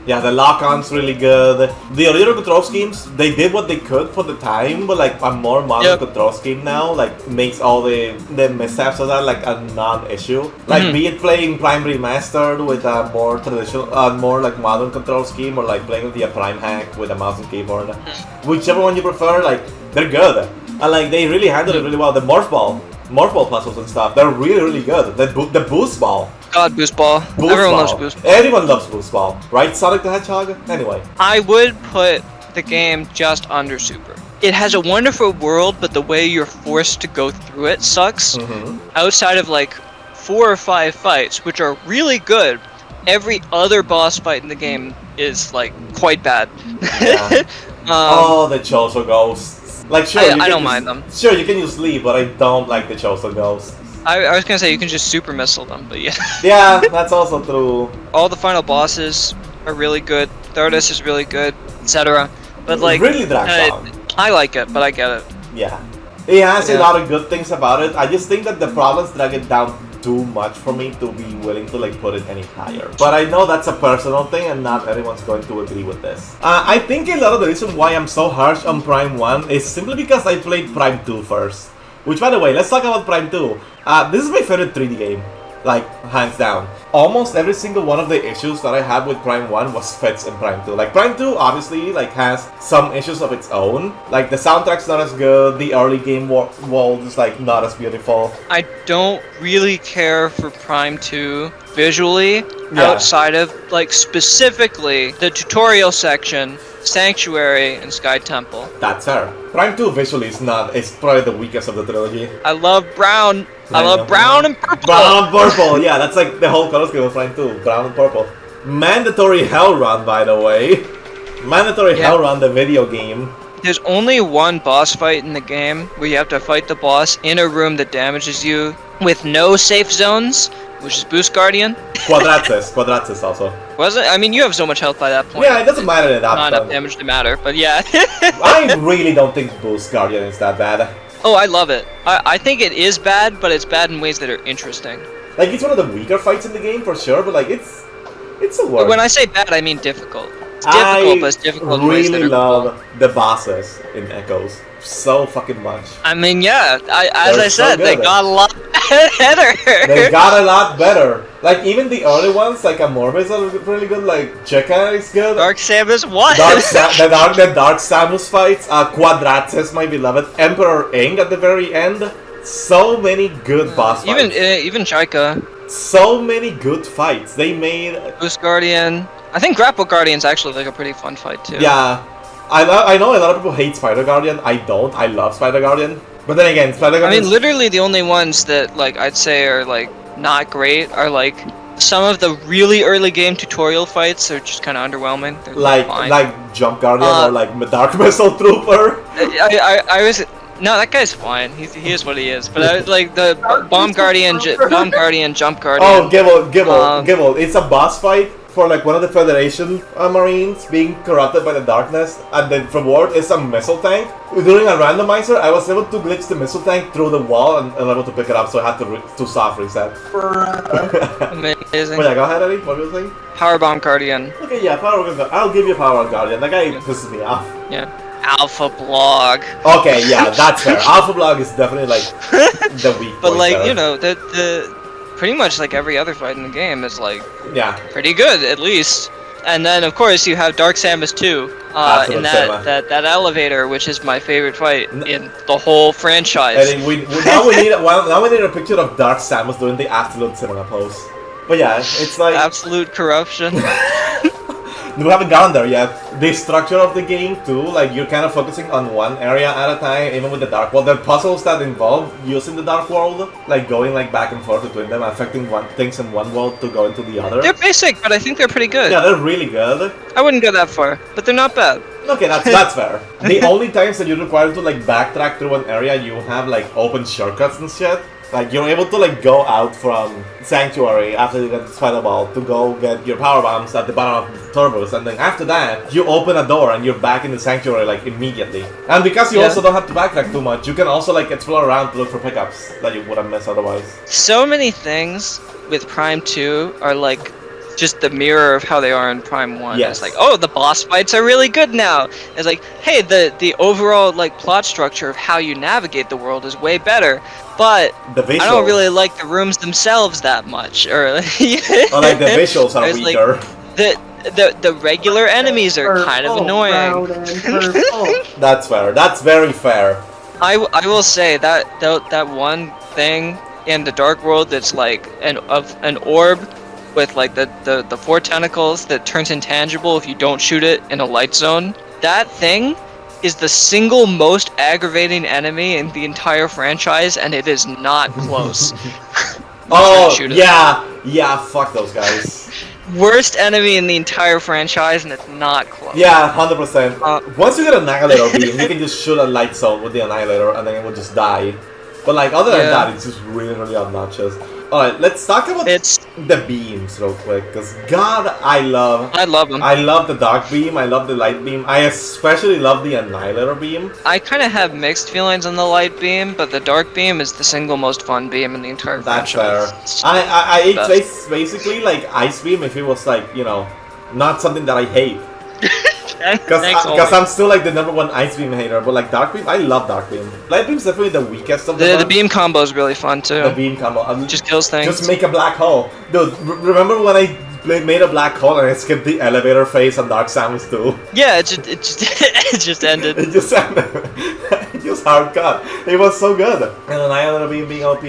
Yeah, the lock-on's really good. The original control schemes, they did what they could for the time, but like a more modern control scheme now, like makes all the mishaps of that like a non-issue. Like be it playing Prime Remastered with a more traditional, more like modern control scheme, or like playing with the Prime hack with a mouse and keyboard. Whichever one you prefer, like they're good. And like they really handled it really well. The morph ball puzzles and stuff, they're really good. The boost ball. God, Boost Ball. Everyone loves Boost Ball. Everyone loves Boost Ball. Right, Sonic the Hedgehog? Anyway. I would put the game just under Super. It has a wonderful world, but the way you're forced to go through it sucks. Outside of like 4 or 5 fights, which are really good, every other boss fight in the game is like quite bad. Yeah. Oh, the Chozo ghosts. Like sure, I don't mind them. Sure, you can use Lee, but I don't like the Chozo ghosts. I was gonna say you can just super missile them, but yeah. Yeah, that's also true. All the final bosses are really good. Thordis is really good, etc. But like, really drags on. I like it, but I get it. Yeah, it has a lot of good things about it. I just think that the problems drag it down too much for me to be willing to like put it any higher. But I know that's a personal thing, and not everyone's going to agree with this. I think a lot of the reason why I'm so harsh on Prime 1 is simply because I played Prime 2 first. Which, by the way, let's talk about Prime 2. This is my favorite 3D game, like, hands down. Almost every single one of the issues that I had with Prime 1 was fixed in Prime 2. Like, Prime 2 obviously, like, has some issues of its own. Like, the soundtrack's not as good, the early game world is, like, not as beautiful. I don't really care for Prime 2 visually, outside of, like, specifically the tutorial section, Sanctuary, and Sky Temple. That's fair. Prime 2 visually is probably the weakest of the trilogy. I love brown. I love brown and purple. Brown and purple, yeah, that's like the whole color scheme of Prime 2, brown and purple. Mandatory Hell Run, by the way. Mandatory Hell Run, the video game. There's only one boss fight in the game where you have to fight the boss in a room that damages you with no safe zones, which is Boost Guardian. Quadratus also. Was it? I mean, you have so much health by that point. Yeah, it doesn't matter in that Not enough point. damage to matter, but yeah. I really don't think Boost Guardian is that bad. Oh, I love it. I think it is bad, but it's bad in ways that are interesting. Like, it's one of the weaker fights in the game for sure, but like, it's a work. When I say bad, I mean difficult. It's difficult, but it's difficult in ways that really are love cool. the bosses in Echoes so fucking much. I mean, yeah. As They're I said, so they good. got a lot better. They got a lot better. Like, even the early ones, like Amorbis are really good, like Cheka is good. Dark Samus, what? the Dark Samus fights, Quadratus, my beloved, Emperor Ing at the very end. So many good boss fights. Even Jaika. So many good fights. They made... Boost Guardian. I think Grapple Guardian's actually like a pretty fun fight too. Yeah. I know a lot of people hate Spider Guardian. I don't. I love Spider Guardian. But then again, Spider Guardian... I mean, literally the only ones that like I'd say are like not great are like some of the really early game tutorial fights are just kind of underwhelming. They're fine. like Jump Guardian or like Dark Missile Trooper. I was no, that guy's fine. He is what he is. But I was like the Bomb Guardian, Jump Guardian. Oh, Gibble. It's a boss fight for like one of the Federation Marines being corrupted by the darkness, and the reward is a missile tank. During a randomizer, I was able to glitch the missile tank through the wall and able to pick it up, so I had to soft reset. Amazing. But yeah, go ahead, Eddie. What were you saying? Power Bomb Guardian. Okay, yeah, I'll give you Power Guardian. That guy pisses me off. Yeah. Alpha Blog. Okay, yeah, that's fair. Alpha Blog is definitely like the weak But point like, there. you know, the pretty much like every other fight in the game is like Yeah. pretty good at least. And then of course you have Dark Samus 2 Absolute in cinema. that elevator, which is my favorite fight in the whole franchise. I think now we need a picture of Dark Samus doing the absolute cinema pose. But yeah, it's like Absolute corruption. we haven't gone there yet. The structure of the game too, like you're kind of focusing on one area at a time, even with the Dark World. The puzzles that involve using the Dark World, like going like back and forth between them, affecting things in one world to go into the other. They're basic, but I think they're pretty good. Yeah, they're really good. I wouldn't go that far, but they're not bad. Okay, that's fair. The only times that you're required to like backtrack through an area, you have like open shortcuts and shit. Like you're able to like go out from Sanctuary after you get the Spider Ball to go get your power bombs at the bottom of the turbos, and then after that you open a door and you're back in the Sanctuary like immediately. And because you also don't have to backtrack too much, you can also like explore around to look for pickups that you would have missed otherwise. So many things with Prime 2 are like just the mirror of how they are in Prime 1. Yes. It's like, oh, the boss fights are really good now. It's like, hey, the overall like plot structure of how you navigate the world is way better. But The visuals. I don't really like the rooms themselves that much. Or like the visuals are There's, like, weaker. the regular enemies are kind of annoying. That's fair. That's very fair. I will say that one thing in the Dark World that's like an orb with like the four tentacles that turns intangible if you don't shoot it in a light zone. That thing is the single most aggravating enemy in the entire franchise, and it is not close. Oh, yeah, fuck those guys. Worst enemy in the entire franchise, and it's not close. Yeah, 100%. Once you get an Annihilator beam, you can just shoot a light zone with the Annihilator and then it will just die. But like, other than that, it's just really, really obnoxious. Alright, let's talk about the beams real quick, because God, I love them. I love the Dark Beam, I love the Light Beam, I especially love the Annihilator Beam. I kind of have mixed feelings on the Light Beam, but the Dark Beam is the single most fun beam in the entire franchise. That's fair. It's basically like Ice Beam if it was like, you know, not something that I hate. Because I'm still like the #1 Ice Beam hater, but like Dark Beam, I love Dark Beam. Light Beam's definitely the weakest of the beam combo is really fun too. The beam combo. Just kills things. Just make a black hole. Dude, remember when I made a black hole and I skipped the elevator phase on Dark Samus 2? Yeah, it just ended. It just ended. It just hard cut. It was so good. And Annihilator Beam being OP.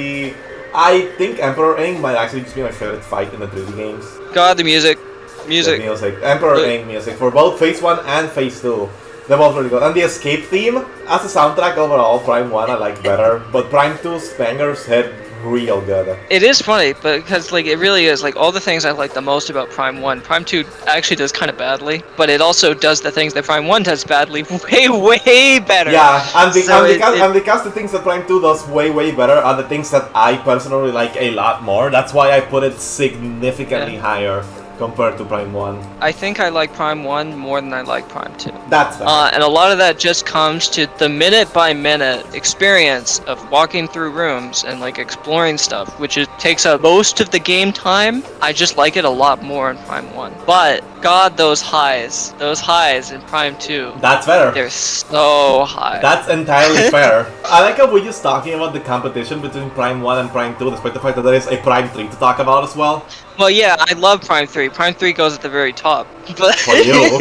I think Emperor Ing might actually just be my favorite fight in the 3D games. God, the music. The music. Emperor Ing music for both Phase 1 and Phase 2. They're both really good. And the Escape theme, as a soundtrack overall, Prime 1 I like better. But Prime 2's bangers hit real good. It is funny, but because like it really is like all the things I like the most about Prime 1, Prime 2 actually does kind of badly, but it also does the things that Prime 1 does badly way better. Yeah, So and because the things that Prime 2 does way better are the things that I personally like a lot more. That's why I put it significantly higher compared to Prime 1. I think I like Prime 1 more than I like Prime 2. That's fair. And a lot of that just comes to the minute-by-minute experience of walking through rooms and like exploring stuff, which takes up most of the game time. I just like it a lot more in Prime 1. But God, those highs in Prime 2. That's fair. They're so high. That's entirely fair. I like how we're just talking about the competition between Prime 1 and Prime 2, despite the fact that there is a Prime 3 to talk about as well. Well, yeah, I love Prime 3. Prime 3 goes at the very top. But For you.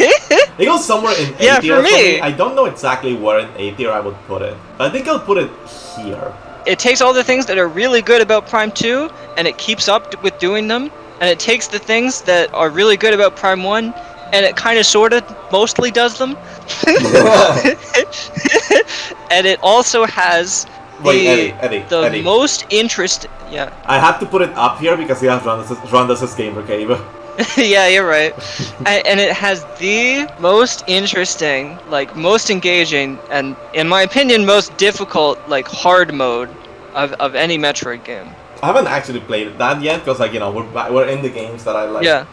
It goes somewhere in A Yeah, tier for me. I don't know exactly where in A tier I would put it. But I think I'll put it here. it takes all the things that are really good about Prime 2, and it keeps up with doing them, and it takes the things that are really good about Prime 1, and it kind of sorta mostly does them. And it also has Wait, Eddie. most interest. Yeah. I had to put it up here because he has Randus' Gamer Cave. Yeah, you're right. And it has the most interesting, like most engaging, and in my opinion, most difficult, like hard mode of any Metroid game. I haven't actually played that yet because, like, you know, we're in the games that I like. Yeah.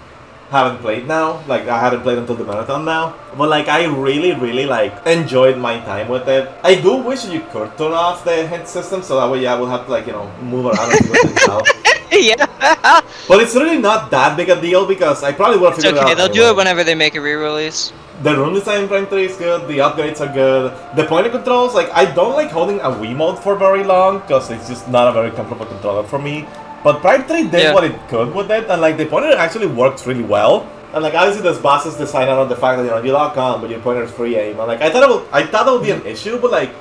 Haven't played now. Like, I hadn't played until the marathon now. But, like, I really, like, enjoyed my time with it. I do wish you could turn off the hit system so that way I will have to, like, you know, move around and figure things out. Yeah. But it's really not that big a deal because I probably would have It's figured it okay. out. They'll do anyway. it whenever they make a re-release. The room design in Prime 3 is good, the upgrades are good. The point of controls, like, I don't like holding a Wiimote for very long because it's just not a very comfortable controller for me. But Prime 3 did what it could with it, and, like, the pointer actually works really well. And, like, obviously there's bosses design on the fact that, you know, you lock on, but your pointer is free aim. And, like, I thought that would be an issue, but, like,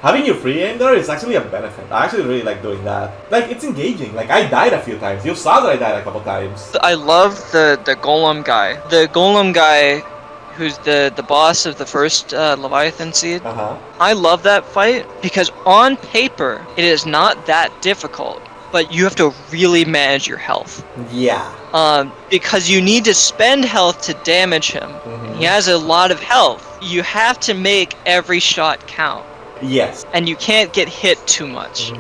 having your free aim there is actually a benefit. I actually really like doing that. Like, it's engaging. Like, I died a few times. You saw that I died a couple times. I love the Golem guy. The Golem guy, who's the boss of the first Leviathan seed. I love that fight because on paper it is not that difficult, but you have to really manage your health. Yeah. Because you need to spend health to damage him. He has a lot of health. You have to make every shot count. Yes. And you can't get hit too much.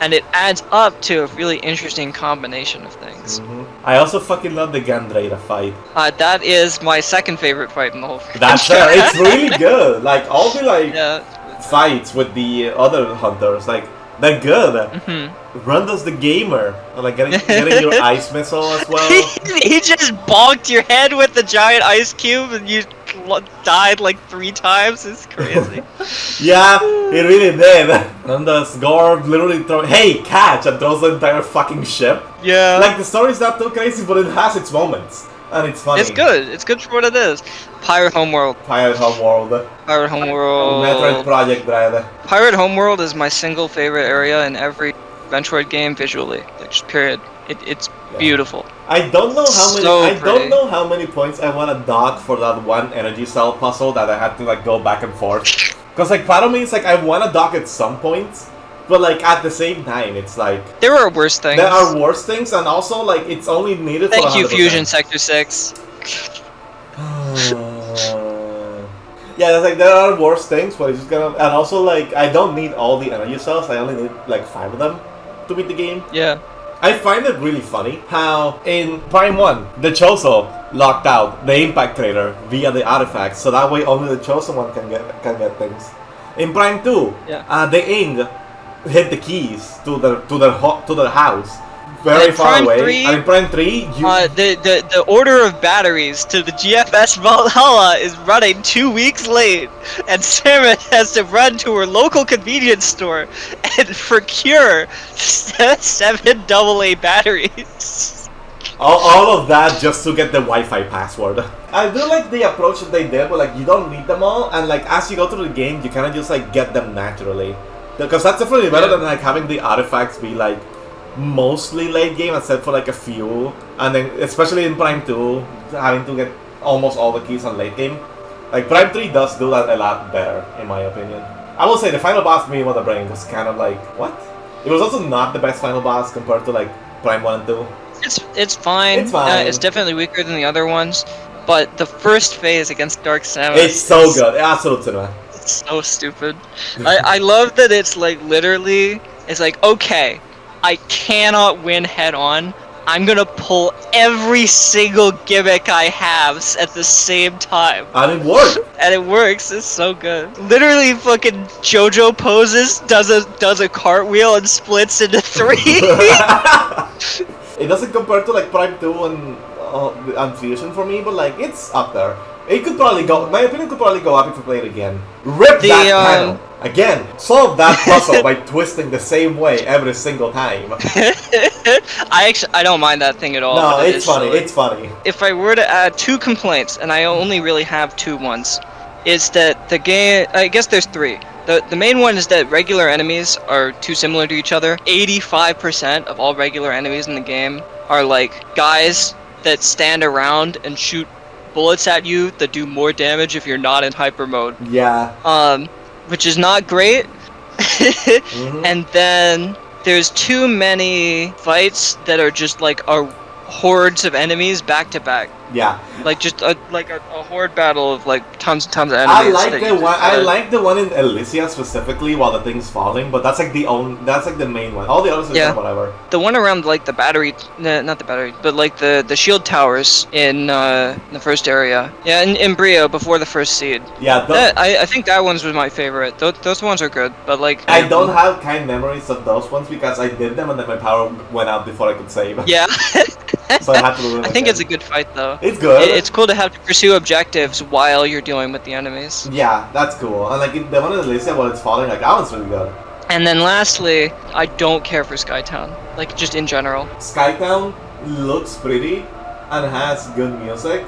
And it adds up to a really interesting combination of things. I also fucking love the Gandrada fight. That is my second favorite fight in the whole That's franchise. it's really good. Like, all the, like, Yeah. fights with the other hunters, like, they're good. Randus the Gamer, like, getting your ice missile as well. He just bonked your head with the giant ice cube and you died like 3 times. It's crazy. Yeah, he really did. Randus Gorb literally hey, catch, and throws the entire fucking ship. Yeah. Like, the story's not too crazy, but it has its moments. And it's funny. It's good. It's good for what it is. Pirate Homeworld. Pirate Homeworld. Pirate Homeworld. Metroid Project Dread. Pirate Homeworld is my single favorite area in every Metroid game visually. Like, just period. It's beautiful. I don't know how many. So I don't pretty. know how many points I want to dock for that one energy cell puzzle that I had to, like, go back and forth. Because, like, part of me is like I want to dock at some points, but, like, at the same time, it's like There are worse things. there are worse things, and also, like, it's only needed. Thank for you, 100%. Fusion Sector 6. Yeah, there's, like, there are worse things, but it's just gonna. And also, like, I don't need all the energy cells. I only need, like, 5 of them to beat the game. Yeah. I find it really funny how in Prime 1, the Choso locked out the Impact Crater via the artifacts, so that way only the Chosen one can get things. In Prime 2, the Ing hit the keys to their house very And far Prime away. 3, and in Prime 3, the order of batteries to the GFS Valhalla is running 2 weeks late, and Sarah has to run to her local convenience store and procure 7 AA batteries. all of that just to get the Wi-Fi password. I do like the approach that they did, but, like, you don't need them all, and, like, as you go through the game, you kind of just, like, get them naturally. Because that's definitely better than, like, having the artifacts be, like, mostly late game except for, like, a few, and then especially in Prime 2 having to get almost all the keys on late game. Like, Prime 3 does do that a lot better in my opinion. I will say the final boss, me with the brain, was kind of like, what? It was also not the best final boss compared to like Prime 1 and 2. It's fine. It's fine. It's definitely weaker than the other ones, but the first phase against Dark Samus. It's so good. Absolute cinema. It's so stupid. I love that it's like literally. It's like, okay, I cannot win head on. I'm gonna pull every single gimmick I have at the same time. And it worked. And it works. It's so good. Literally, fucking JoJo poses, does a cartwheel and splits into 3. It doesn't compare to like Prime 2 and Fusion for me, but like it's up there. It could probably go. My opinion could probably go up if we play it again. Rip that panel again. Solve that puzzle by twisting the same way every single time. I don't mind that thing at all. No, It it's funny. silly. It's funny. If I were to add 2 complaints, and I only really have 2 ones, is that the game. I guess there's 3. The main one is that regular enemies are too similar to each other. 85% of all regular enemies in the game are like guys that stand around and shoot bullets at you that do more damage if you're not in hyper mode. Yeah. Which is not great. And then there's too many fights that are just like hordes of enemies back to back. Yeah. Like just a horde battle of like tons and tons of enemies. I like the one in Elysia specifically while the thing's falling, but that's like the main one. All the others are just whatever. The one around like the battery, not the battery, but like the shield towers in the first area. Yeah, in Brio before the first seed. Yeah. I think that one's was my favorite. Those ones are good, but like I don't have kind memories of those ones because I did them and then my power went out before I could save. Yeah. So I had to do it. I think it's a good fight though. It's good. It's cool to have to pursue objectives while you're dealing with the enemies. Yeah, that's cool. And like the one in Elysia while it's falling, like that one's really good. And then lastly, I don't care for Skytown. Like just in general. Skytown looks pretty and has good music.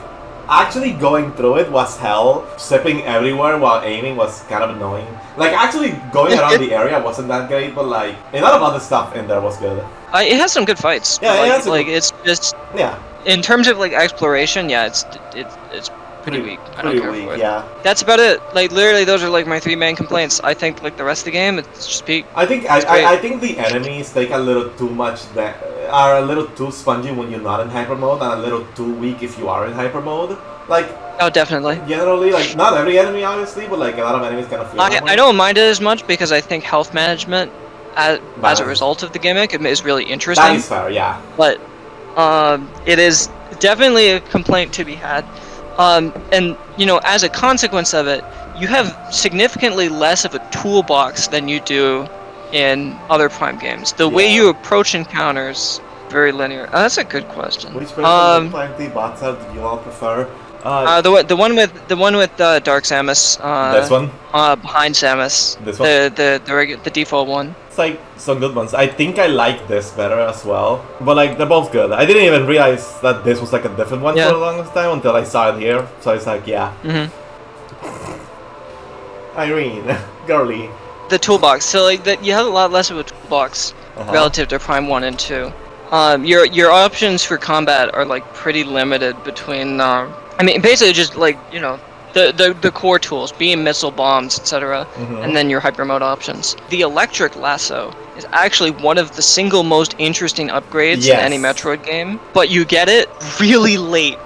Actually going through it was hell. Zipping everywhere while aiming was kind of annoying. Like actually going around the area wasn't that great, but like a lot of other stuff in there was good. It has some good fights. Yeah, it has it's just yeah. In terms of like exploration, yeah, it's pretty weak. I don't care for it. Yeah. That's about it. Like literally, those are like my 3 main complaints. I think like the rest of the game, it's just peak. I think the enemies take a little too much. Are a little too spongy when you're not in hyper mode, and a little too weak if you are in hyper mode. Like. Oh, definitely. Generally, like not every enemy, obviously, but like a lot of enemies kind of feel. I don't mind it as much because I think health management, as a result of the gimmick, is really interesting. That is fair, yeah. But it is definitely a complaint to be had. And you know, as a consequence of it, you have significantly less of a toolbox than you do in other Prime games. The way you approach encounters very linear. Oh, that's a good question. Which version of Prime T bots do you all prefer? The one with Dark Samus. This one. Behind Samus. This one. The default one. It's like some good ones. I think I like this better as well, but like they're both good. I didn't even realize that this was like a different one for the longest time until I saw it here. So it's like, yeah. Irene, girly. The toolbox. So like that, you have a lot less of a toolbox relative to Prime 1 and 2. Your options for combat are like pretty limited between. I mean, basically just like, you know, the core tools, beam, missile, bombs, etc., and then your hyper mode options. The electric lasso is actually one of the single most interesting upgrades in any Metroid game, but you get it really late.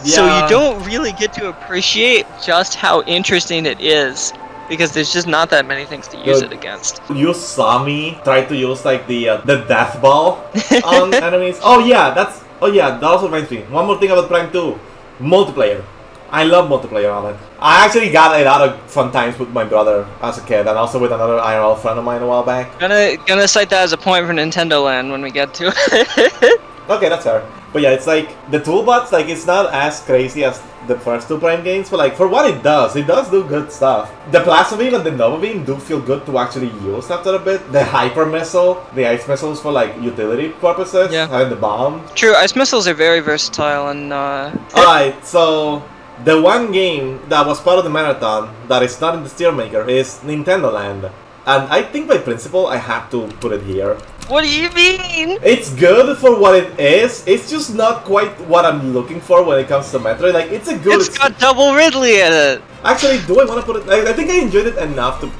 So you don't really get to appreciate just how interesting it is, because there's just not that many things to use it against. You saw me try to use like the death ball on enemies. That also reminds me. One more thing about Prime 2. Multiplayer. I love multiplayer on it. I actually got a lot of fun times with my brother as a kid, and also with another IRL friend of mine a while back. Gonna cite that as a point for Nintendo Land when we get to it. Okay, that's fair. But yeah, it's like the toolbox, like it's not as crazy as the first 2 Prime games, but like for what it does do good stuff. The Plasma Beam and the Nova Beam do feel good to actually use after a bit. The Hyper Missile, the Ice Missiles for like utility purposes, having the bomb. True, Ice Missiles are very versatile and Alright, so the one game that was part of the marathon that is not in the Steer Maker is Nintendo Land. And I think by principle I have to put it here. What do you mean? It's good for what it is. It's just not quite what I'm looking for when it comes to Metroid. Like, it's a good... It's got double Ridley in it! Actually, do I want to put it... I think I enjoyed it enough to...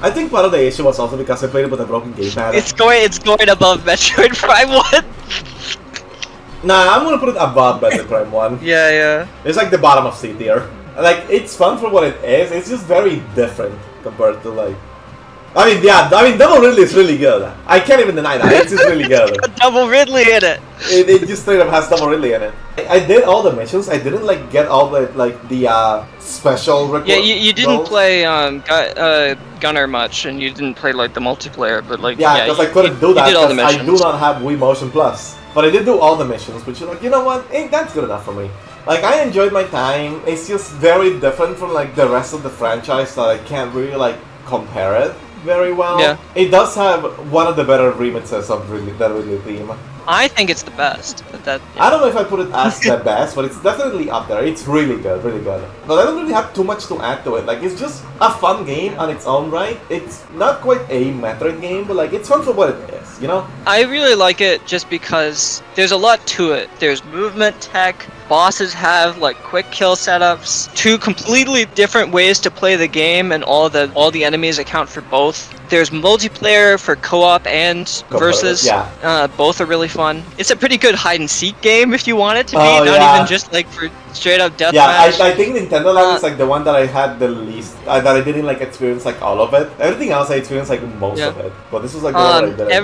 I think part of the issue was also because I played it with a broken gamepad. It's going above Metroid Prime 1. Nah, I'm gonna put it above Metroid Prime 1. Yeah. It's like the bottom of C tier. Like, it's fun for what it is, it's just very different compared to like... Double Ridley is really good. I can't even deny that, it's just really good. It's got Double Ridley in it. It just straight up has Double Ridley in it. I did all the missions, I didn't like get all the, special record. Yeah, you didn't roles. play Gunner much, and you didn't play like the multiplayer, but like Yeah, because I couldn't do that you did all the because I missions. do not have Wii Motion Plus. But I did do all the missions, which is like, you know what, that's good enough for me. Like, I enjoyed my time, it's just very different from like the rest of the franchise that I can't really like compare it very well. Yeah. It does have one of the better remixes of the Ridley theme. I think it's the best. But that. I don't know if I put it as the best, but it's definitely up there. It's really good, really good. But I don't really have too much to add to it. Like, it's just a fun game on its own right. It's not quite a Metroid game, but like, it's fun for what it is, you know? I really like it just because there's a lot to it. There's movement tech, bosses have like quick kill setups, two completely different ways to play the game, and all the enemies account for both. There's multiplayer for co-op and versus. Yeah. Both are really fun. It's a pretty good hide and seek game if you want it to be, Oh, not yeah. even just like for straight up deathmatch. Yeah, I think Nintendo Land is like the one that I had the least, that I didn't like experience like all of it. Everything else I experienced like most of it, but this was like the one that I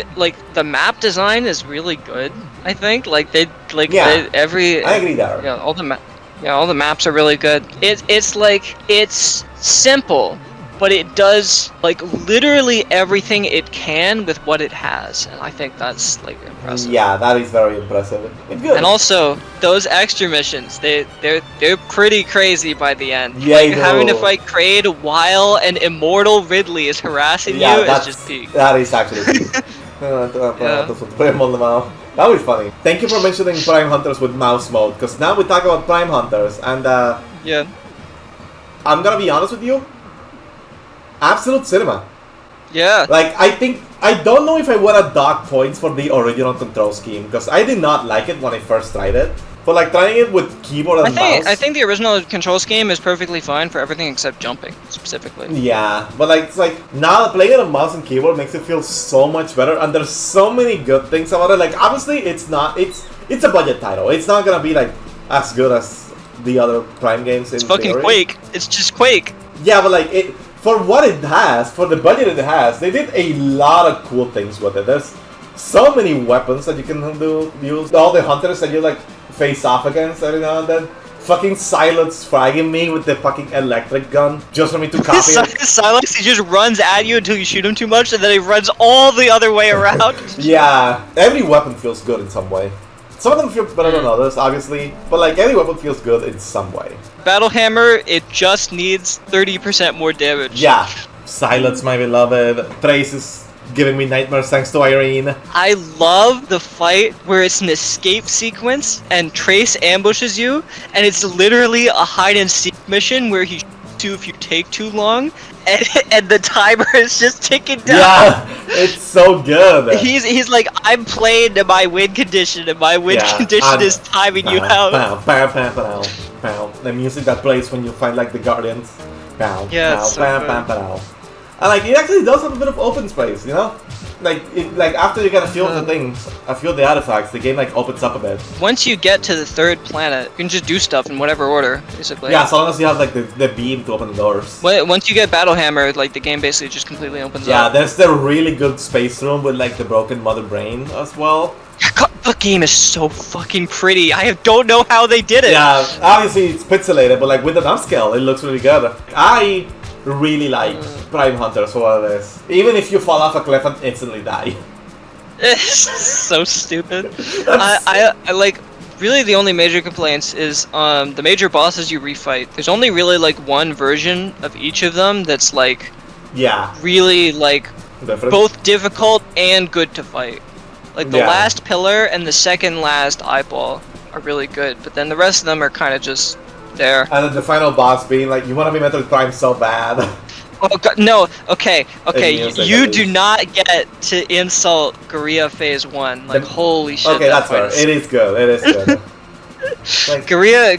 didn't. The map design is really good. I think I agree there. Yeah, all the maps are really good. It's simple, but it does like literally everything it can with what it has, and I think that's like impressive. Yeah, that is very impressive. It's good. And also those extra missions, they're pretty crazy by the end. Yeah, like having to fight Kraid while an immortal Ridley is harassing you is just peak. That is actually peak. That was funny. Thank you for mentioning Prime Hunters with mouse mode, because now we talk about Prime Hunters, and yeah, I'm gonna be honest with you. Absolute cinema. Yeah. Like, I don't know if I would have docked points for the original control scheme, because I did not like it when I first tried it. But like trying it with keyboard and mouse. I think the original control scheme is perfectly fine for everything except jumping, specifically. Yeah, but like it's like now playing it on mouse and keyboard makes it feel so much better, and there's so many good things about it. Like obviously it's a budget title. It's not gonna be like as good as the other Prime games. It's fucking Quake. It's just Quake. Yeah, but like it for what it has, for the budget it has, they did a lot of cool things with it. There's so many weapons that you can use. All the hunters that you like face off against every now and then. Fucking Silence fragging me with the fucking electric gun just for me to copy it. Silence, he just runs at you until you shoot him too much, and then he runs all the other way around. Yeah, every weapon feels good in some way. Some of them feel better than others, obviously, but like every weapon feels good in some way. Battle Hammer, it just needs 30% more damage. Yeah, Silence, my beloved. Trace is giving me nightmares thanks to Irene. I love the fight where it's an escape sequence and Trace ambushes you, and it's literally a hide and seek mission where he shoots you if you take too long, and the timer is just ticking down. Yeah, it's so good. He's like, I'm playing to my win condition, and my win condition is timing you out. The music that plays when you find like the Guardians. Yeah, it's so good. And like it actually does have a bit of open space, you know? Like after you get a few of the things, a few of the artifacts, the game like opens up a bit. Once you get to the third planet, you can just do stuff in whatever order, basically. Yeah, so long as you have like the beam to open the doors. Once you get Battle Hammer, like the game basically just completely opens up. Yeah, there's the really good space room with like the broken mother brain as well. The game is so fucking pretty. I don't know how they did it. Yeah, obviously it's pixelated, but like with an upscale, it looks really good. I really like Prime Hunters for what it is. Even if you fall off a cliff and instantly die. It's so stupid. I like, really the only major complaints is the major bosses you refight. There's only really like one version of each of them that's like really like different. Both difficult and good to fight. Like the last pillar and the second last eyeball are really good, but then the rest of them are kind of just there. And then the final boss being like, you want to be Metroid Prime so bad. Oh god, no, okay, you do not get to insult Guerrilla Phase 1. Like, holy shit. Okay, that's fair. It is good, it is good. Like,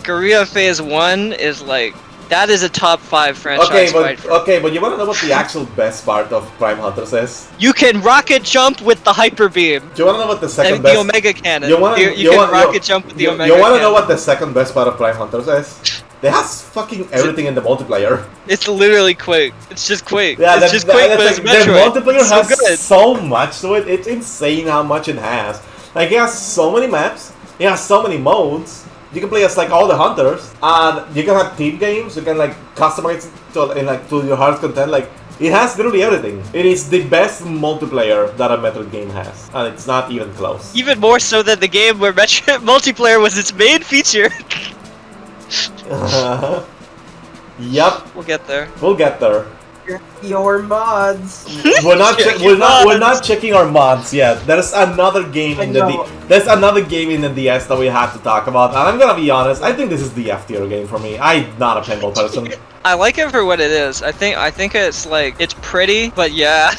Guerrilla Phase 1 is like That is a top 5 franchise fight. Okay, but you wanna know what the actual best part of Prime Hunters is? You can rocket jump with the hyper beam. Do you wanna know what the second And best? the Omega Cannon. You wanna rocket jump with the Omega You wanna know Cannon. what the second best part of Prime Hunters is? They have fucking everything in the multiplayer. It's literally Quake. It's just Quake. Yeah, it's just Quake, but it's Metroid. The multiplayer It's so has good. so much to it. It's insane how much it has. Like it has so many maps. It has so many modes. You can play as like all the hunters, and you can have team games. You can like customize it to your heart's content. Like it has literally everything. It is the best multiplayer that a Metroid game has, and it's not even close. Even more so than the game where Metroid multiplayer was its main feature. Yep, We'll get there. we'll get there. Your mods. We're not Check we're your not we're mods. not checking our mods yet. There's another game in the know. there's another game in the DS that we have to talk about, and I'm gonna be honest. I think this is the F tier game for me. I'm not a pinball person. I like it for what it is. I think it's like it's pretty, but yeah.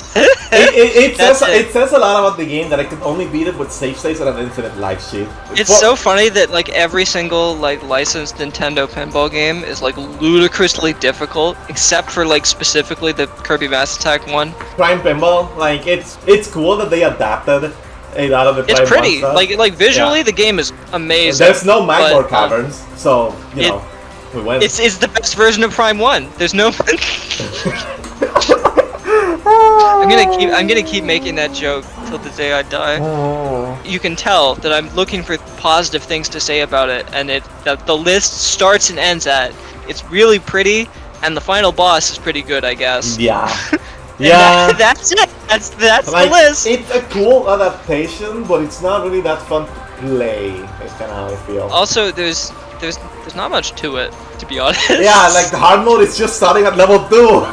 It That's says a lot about the game that I could only beat it with save states and an infinite life sheet. It's so funny that like every single like licensed Nintendo pinball game is like ludicrously difficult, except for like specifically the Kirby Mass Attack one. Prime Pinball, like it's cool that they adapted a lot of the Prime It's pretty. stuff. Like visually, Yeah. the game is amazing. There's no Magmore but, caverns, so you know we win. It's the best version of Prime One. There's no. I'm gonna keep making that joke till the day I die. You can tell that I'm looking for positive things to say about it, and that the list starts and ends at it's really pretty, and the final boss is pretty good, I guess. Yeah. And Yeah. that's it. That's Like, the list. it's a cool adaptation, but it's not really that fun to play. It's kind of how I feel. Also, there's not much to it, to be honest. Yeah, like the hard mode is just starting at level 2.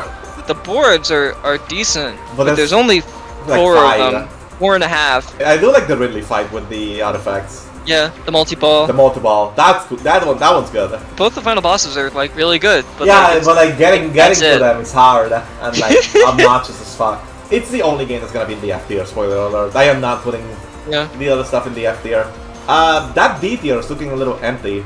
The boards are decent, But but there's only like 4 5. of them. 4.5. I do like the Ridley fight with the artifacts. Yeah, the multi-ball. The multi-ball. That's good. That one's good. Both the final bosses are like really good. But Yeah, like, it's- but like getting that's to it. them is hard and like obnoxious as fuck. It's the only game that's gonna be in the F tier, spoiler alert. I am not putting yeah, the other stuff in the F tier. That D tier is looking a little empty.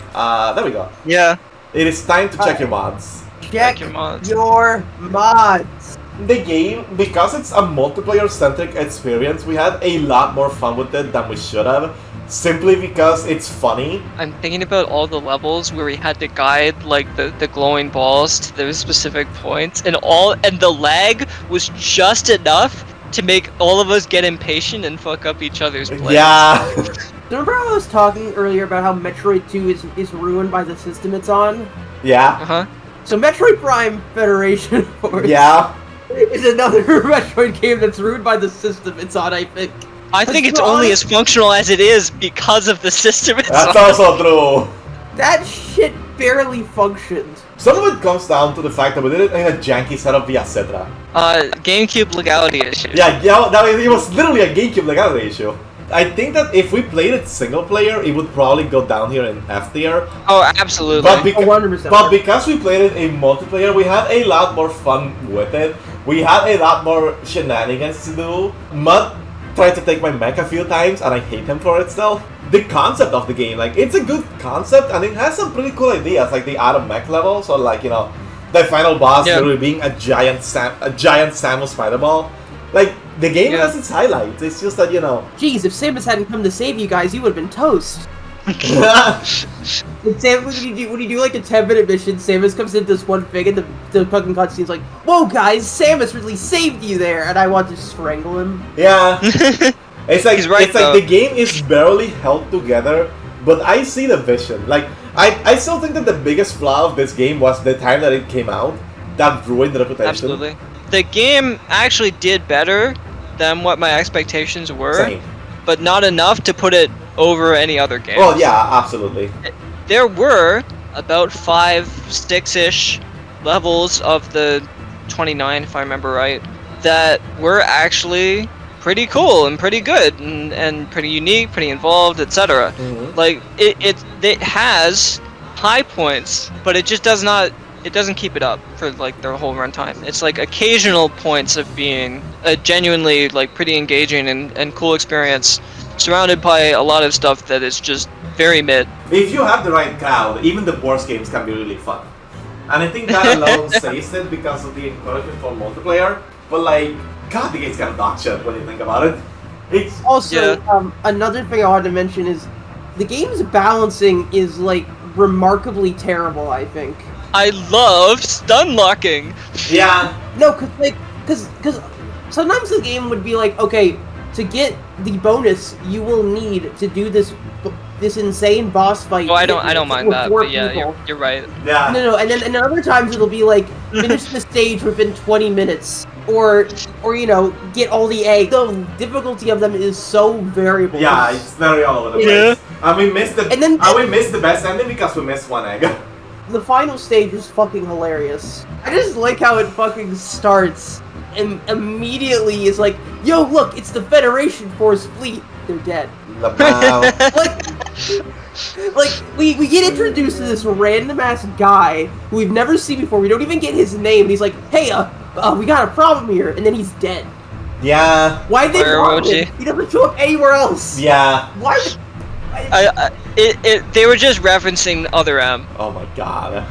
There we go. yeah. It is time to check your mods. Check your mods. your mods. The game, because it's a multiplayer-centric experience, we had a lot more fun with it than we should have. Simply because it's funny. I'm thinking about all the levels where we had to guide like the glowing balls to those specific points, and the lag was just enough to make all of us get impatient and fuck up each other's plays. Yeah. Remember how I was talking earlier about how Metroid 2 is ruined by the system it's on? Yeah. Uh-huh. So Metroid Prime Federation Force Yeah. is another Metroid game that's ruined by the system it's on, I think. I think Let's it's be only honest. as functional as it is because of the system it's That's on. also true. That shit barely functioned. Some of it comes down to the fact that we did it in a janky setup via Cedra. GameCube legality issue. Yeah, it was literally a GameCube legality issue. I think that if we played it single player, it would probably go down here in F tier. Oh, absolutely. But, 100%. but because we played it in multiplayer, we had a lot more fun with it. We had a lot more shenanigans to do. Mud tried to take my mech a few times, and I hate him for it still. The concept of the game, like, it's a good concept, and it has some pretty cool ideas, like the Adam mech level, so like, you know, the final boss literally being a giant Samus Spider-Ball. Like, the game has its highlights, it's just that, you know... Jeez, if Samus hadn't come to save you guys, you would have been toast. And Sam, when you do like a 10-minute mission, Samus comes in, does one thing, and the fucking cutscene's like, "Whoa, guys, Samus really saved you there," and I want to strangle him. Yeah. It's like, He's right, the game is barely held together, but I see the vision. Like, I still think that the biggest flaw of this game was the time that it came out. That ruined the reputation. Absolutely. The game actually did better than what my expectations were, Same. but not enough to put it over any other game. Well, yeah, absolutely. There were about 5-6-ish levels of the 29, if I remember right, that were actually pretty cool and pretty good and pretty unique, pretty involved, etc. Like it has high points, but it just doesn't keep it up for like their whole runtime. It's like occasional points of being a genuinely like pretty engaging and cool experience, surrounded by a lot of stuff that is just very mid. If you have the right crowd, even the worst games can be really fun. And I think that alone saves it because of the encouragement for multiplayer. But like, God, the game's kind of dog shit when you think about it. It's Also, another thing I wanted to mention is the game's balancing is like remarkably terrible. I think. I love stun locking. yeah, No, cause sometimes the game would be like, okay, to get the bonus, you will need to do this insane boss fight. Oh, I don't mind with that, 4 but yeah, people. you're right. yeah. No, and then other times it'll be like finish the stage within 20 minutes, or you know, get all the eggs. The difficulty of them is so variable. Yeah, it's very all over the place. Yeah. And we missed the And we missed the best ending because we missed one egg. The final stage is fucking hilarious. I just like how it fucking starts and immediately is like, yo, look, it's the Federation Force fleet. They're dead. Wow. Like we get introduced to this random ass guy who we've never seen before. We don't even get his name. And he's like, hey, we got a problem here, and then he's dead. Yeah. Why they Where want would him? He doesn't show up anywhere else. Yeah. Why? They were just referencing Other M. Oh my god.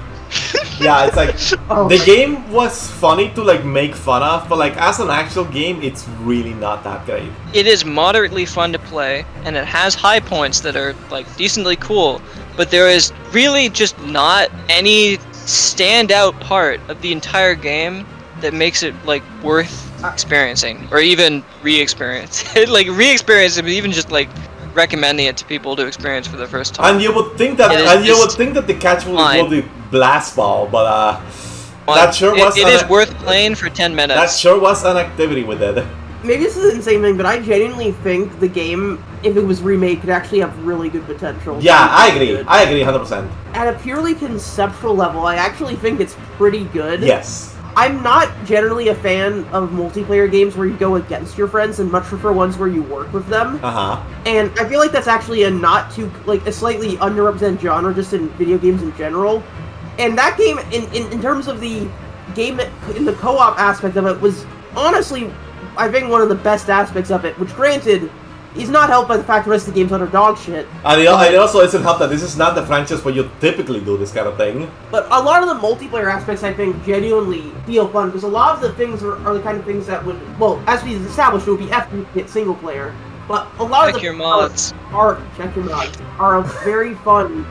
Yeah, it's like Oh the my- game was funny to like make fun of, but like as an actual game, it's really not that great. It is moderately fun to play, and it has high points that are like decently cool, but there is really just not any standout part of the entire game that makes it like worth experiencing or even re-experience. Like re-experience it, but even just like recommending it to people to experience for the first time. And you would think that, It is the catch will fine. be blast ball, but that sure was. It is worth playing for 10 minutes. That sure was an activity with it. Maybe this is an insane thing, but I genuinely think the game, if it was remade, could actually have really good potential. Yeah, I Really agree. good. I agree 100%. At a purely conceptual level, I actually think it's pretty good. Yes. I'm not generally a fan of multiplayer games where you go against your friends, and much prefer ones where you work with them. Uh huh. And I feel like that's actually a not too, like, a slightly underrepresented genre just in video games in general. And that game, in terms of the game, in the co-op aspect of it, was honestly, I think, one of the best aspects of it, which granted, is not helped by the fact the rest of the game's utter dog shit. And it also isn't helped that this is not the franchise where you typically do this kind of thing. But a lot of the multiplayer aspects, I think, genuinely feel fun, because a lot of the things are the kind of things that would, well, as we established, it would be effed to hit single player. But a lot Check of the your mods. check your mods, are very fun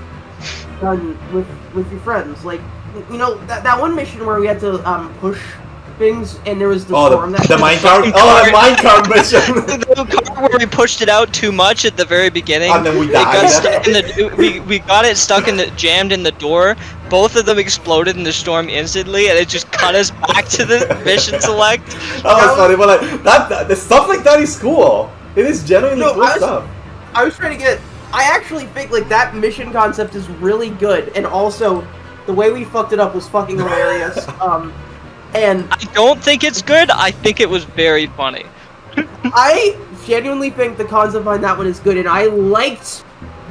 done with your friends. Like, you know, that one mission where we had to push things, and there was the storm that... the minecart. Oh, the minecart mission. The part where we pushed it out too much at the very beginning. And then we It got died. stuck in the, we got it stuck in the jammed in the door. Both of them exploded in the storm instantly, and it just cut us back to the mission select. That was funny, but like that the stuff like that is cool. It is genuinely No, cool stuff. I was trying to get... I actually think, like, that mission concept is really good, and also, the way we fucked it up was fucking hilarious. And I don't think it's good. I think it was very funny. I genuinely think the concept behind that one is good, and I liked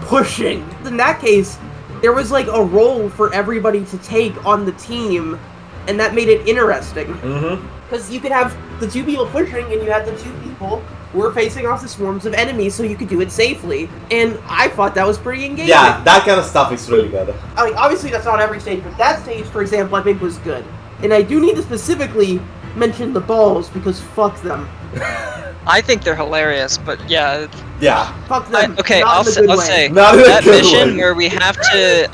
pushing. In that case, there was like a role for everybody to take on the team, and that made it interesting. Mm-hmm. Because you could have the two people pushing, and you had the two people who were facing off the swarms of enemies, so you could do it safely. And I thought that was pretty engaging. Yeah, that kind of stuff is really good. I mean, obviously that's not every stage, but that stage, for example, I think was good. And I do need to specifically mention the balls, because fuck them. I think they're hilarious, but yeah. Yeah. Fuck them. Okay, not in a good I'll way. say Not in a that good mission way. where we have to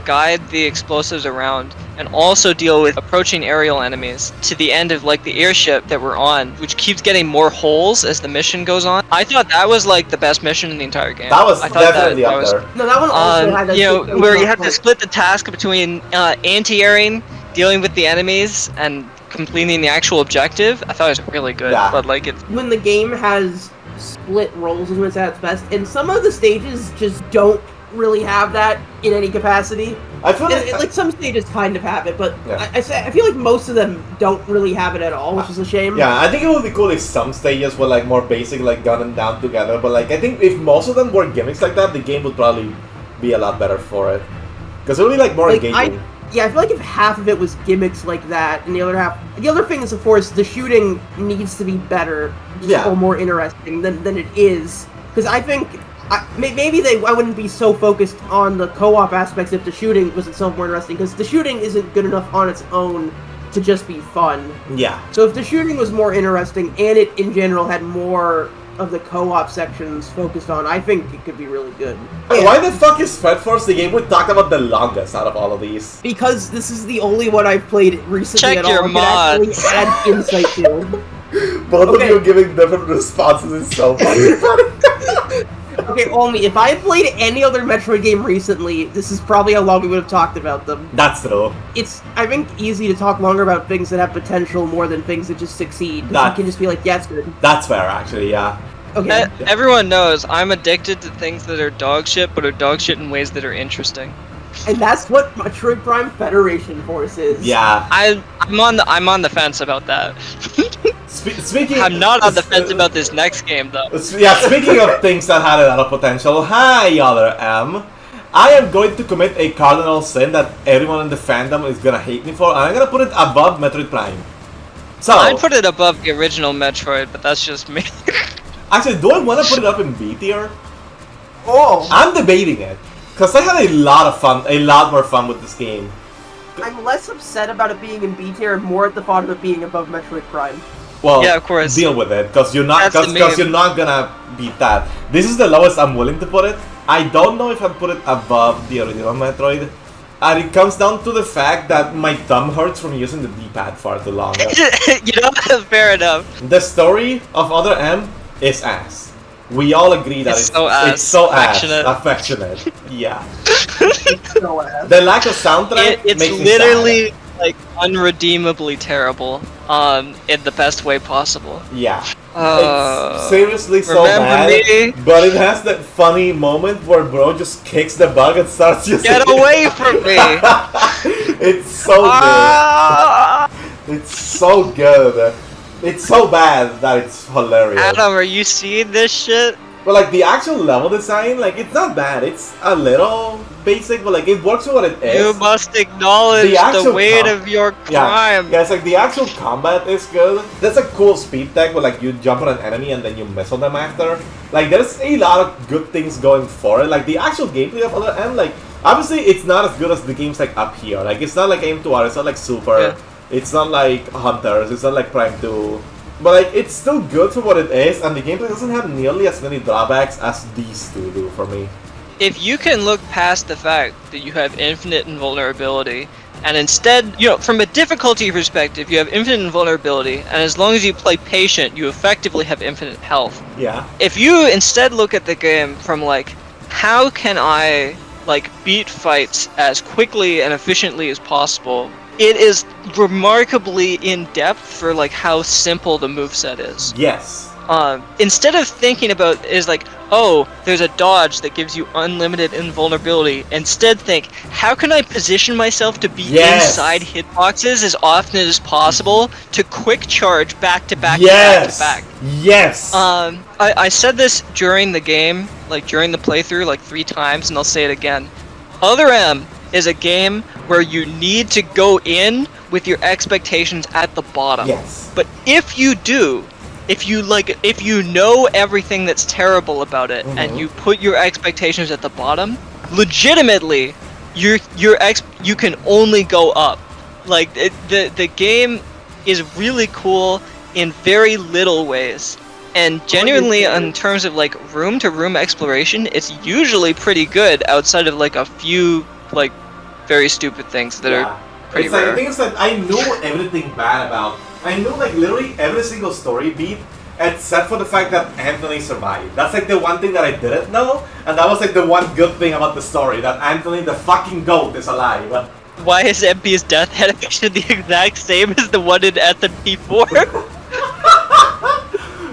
guide the explosives around and also deal with approaching aerial enemies to the end of like the airship that we're on, which keeps getting more holes as the mission goes on. I thought that was like the best mission in the entire game. That was I thought definitely that up was, there. No, that one also had that you know, shit where you that have was to split the task between anti-airing, dealing with the enemies, and completing the actual objective. I thought it was really good, Yeah. but like it's when the game has split roles is when it's at its best, and some of the stages just don't really have that in any capacity. I feel Like some stages kind of have it, but Yeah. I feel like most of them don't really have it at all, which is a shame. yeah, I think it would be cool if some stages were like more basic, like gotten down together. But like, I think if most of them were gimmicks like that, the game would probably be a lot better for it. Because it would be like more Like, engaging. Yeah, I feel like if half of it was gimmicks like that, and the other half... The other thing is, of course, the shooting needs to be better, Yeah. or more interesting than it is. Because I think maybe I wouldn't be so focused on the co-op aspects if the shooting was itself more interesting, because the shooting isn't good enough on its own to just be fun. Yeah. So if the shooting was more interesting and it in general had more of the co-op sections focused on, I think it could be really good. Why the fuck is Fred Force the game we talked about the longest out of all of these? Because this is the only one I've played recently Check at your all. mods. I can actually add insight to. Both of you giving different responses is so funny. Okay, Olmi, if I had played any other Metroid game recently, this is probably how long we would have talked about them. That's true. It's, I think, easy to talk longer about things that have potential more than things that just succeed. 'Cause you can just be like, yeah, it's good. That's fair, actually, yeah. Okay. Everyone knows I'm addicted to things that are dog shit, but are dog shit in ways that are interesting. And that's what Metroid Prime Federation Force is. Yeah. I'm on the fence about that. Speaking, I'm not on the fence about this next game though. Yeah, speaking of things that had a lot of potential, hi, other M. I am going to commit a cardinal sin that everyone in the fandom is gonna hate me for, and I'm gonna put it above Metroid Prime. So I'd put it above the original Metroid, but that's just me. actually, do I want to put it up in B tier? Oh! I'm debating it, because I had a lot more fun with this game. I'm less upset about it being in B tier and more at the thought of it being above Metroid Prime. Well, Yeah, of course. deal with it, because you're not, That's the because meme. you're not gonna beat that. This is the lowest I'm willing to put it. I don't know if I'd put it above the original Metroid. And it comes down to the fact that my thumb hurts from using the D-pad far too long. You know, fair enough. The story of Other M is ass. We all agree that It's so ass. It's so Affectionate. ass. Affectionate. Yeah. So, The lack of soundtrack It's makes me literally like unredeemably terrible, in the best way possible. sad. Yeah. It's seriously so remember bad. me? But it has that funny moment where bro just kicks the bug and starts using Get it. away from me! It's so good. Ah! It's so good. It's so bad that it's hilarious. Adam, are you seeing this shit? But like the actual level design, like it's not bad. It's a little basic, but like it works for what it is. You must acknowledge The actual the weight com- of your Yeah, crime. yeah, it's like the actual combat is good. There's a cool speed tech where like you jump on an enemy and then you miss on them after. Like there's a lot of good things going for it. Like the actual gameplay of Other M, like obviously it's not as good as the games like up here. Like it's not like Aim2R, it's not like Super, Yeah. it's not like Hunters, it's not like Prime 2. But like it's still good for what it is, and the gameplay doesn't have nearly as many drawbacks as these two do for me. If you can look past the fact that you have infinite invulnerability, and instead, you know, from a difficulty perspective, you have infinite invulnerability, and as long as you play patient, you effectively have infinite health. Yeah. If you instead look at the game from like, how can I like beat fights as quickly and efficiently as possible, it is remarkably in depth for like how simple the moveset is. Yes. Instead of thinking about is like, oh, there's a dodge that gives you unlimited invulnerability, instead think, how can I position myself to be Yes. inside hitboxes as often as possible to quick charge back to back Yes. to back to back. Yes. I said this during the game, like during the playthrough, like 3 times, and I'll say it again. Other M is a game where you need to go in with your expectations at the bottom. Yes. But if you do, if you know everything that's terrible about it, Mhm. and you put your expectations at the bottom, legitimately, you can only go up. Like the game is really cool in very little ways. And genuinely, in terms of like room to room exploration, it's usually pretty good outside of like a few like very stupid things that are pretty It's like, rare. the thing is that I knew everything bad about. I knew like literally every single story beat, except for the fact that Anthony survived. That's like the one thing that I didn't know, and that was like the one good thing about the story, that Anthony the fucking goat is alive. Why is MP's death animation the exact same as the one in Ethan P4?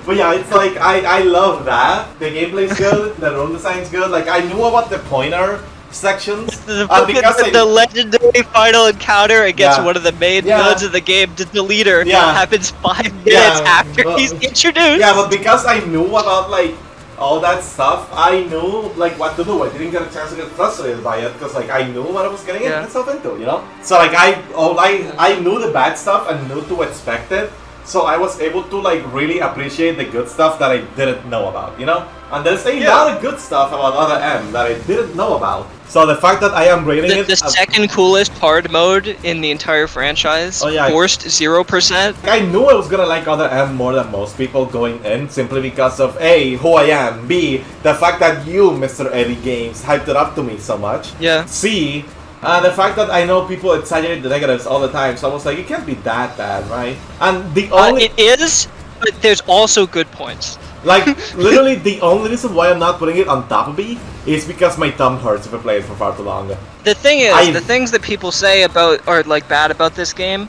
But yeah, it's like I love that. The gameplay's good, the room design's good. Like I knew about the pointer sections. The legendary final encounter against Yeah. one of the main Yeah. villains of the game, the leader, Yeah. happens 5 minutes after but- he's introduced. Yeah, but because I knew about like all that stuff, I knew like what to do. I didn't get a chance to get frustrated by it because like I knew what I was getting myself into, you know. So like I knew the bad stuff and knew to expect it. so I was able to like really appreciate the good stuff that I didn't know about, you know? And there's a lot of good stuff about Other M that I didn't know about. So the fact that I am rating it... The second coolest hard mode in the entire franchise, forced 0%. I knew I was gonna like Other M more than most people going in, simply because of A, who I am, B, the fact that you, Mr. Eddie Games, hyped it up to me so much, yeah. C, the fact that I know people exaggerate the negatives all the time, so I was like, it can't be that bad, right? And the only... it is, but there's also good points. Like, literally, the only reason why I'm not putting it on top of B is because my thumb hurts if I play it for far too long. The thing is, the things that people say about, or like bad about this game,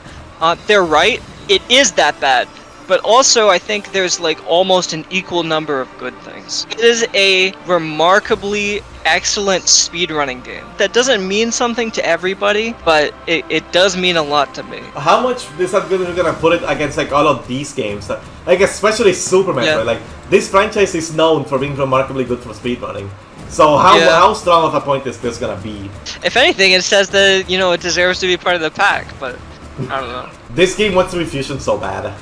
they're right, it is that bad. But also, I think there's like almost an equal number of good things. It is a remarkably excellent speedrunning game. That doesn't mean something to everybody, but it does mean a lot to me. How much is that good if you're gonna put it against like all of these games? Like especially Super Metroid. Yeah. Like this franchise is known for being remarkably good for speedrunning. So how strong of a point is this gonna be? If anything, it says that, you know, it deserves to be part of the pack, but I don't know. This game wants to be Fusion so bad.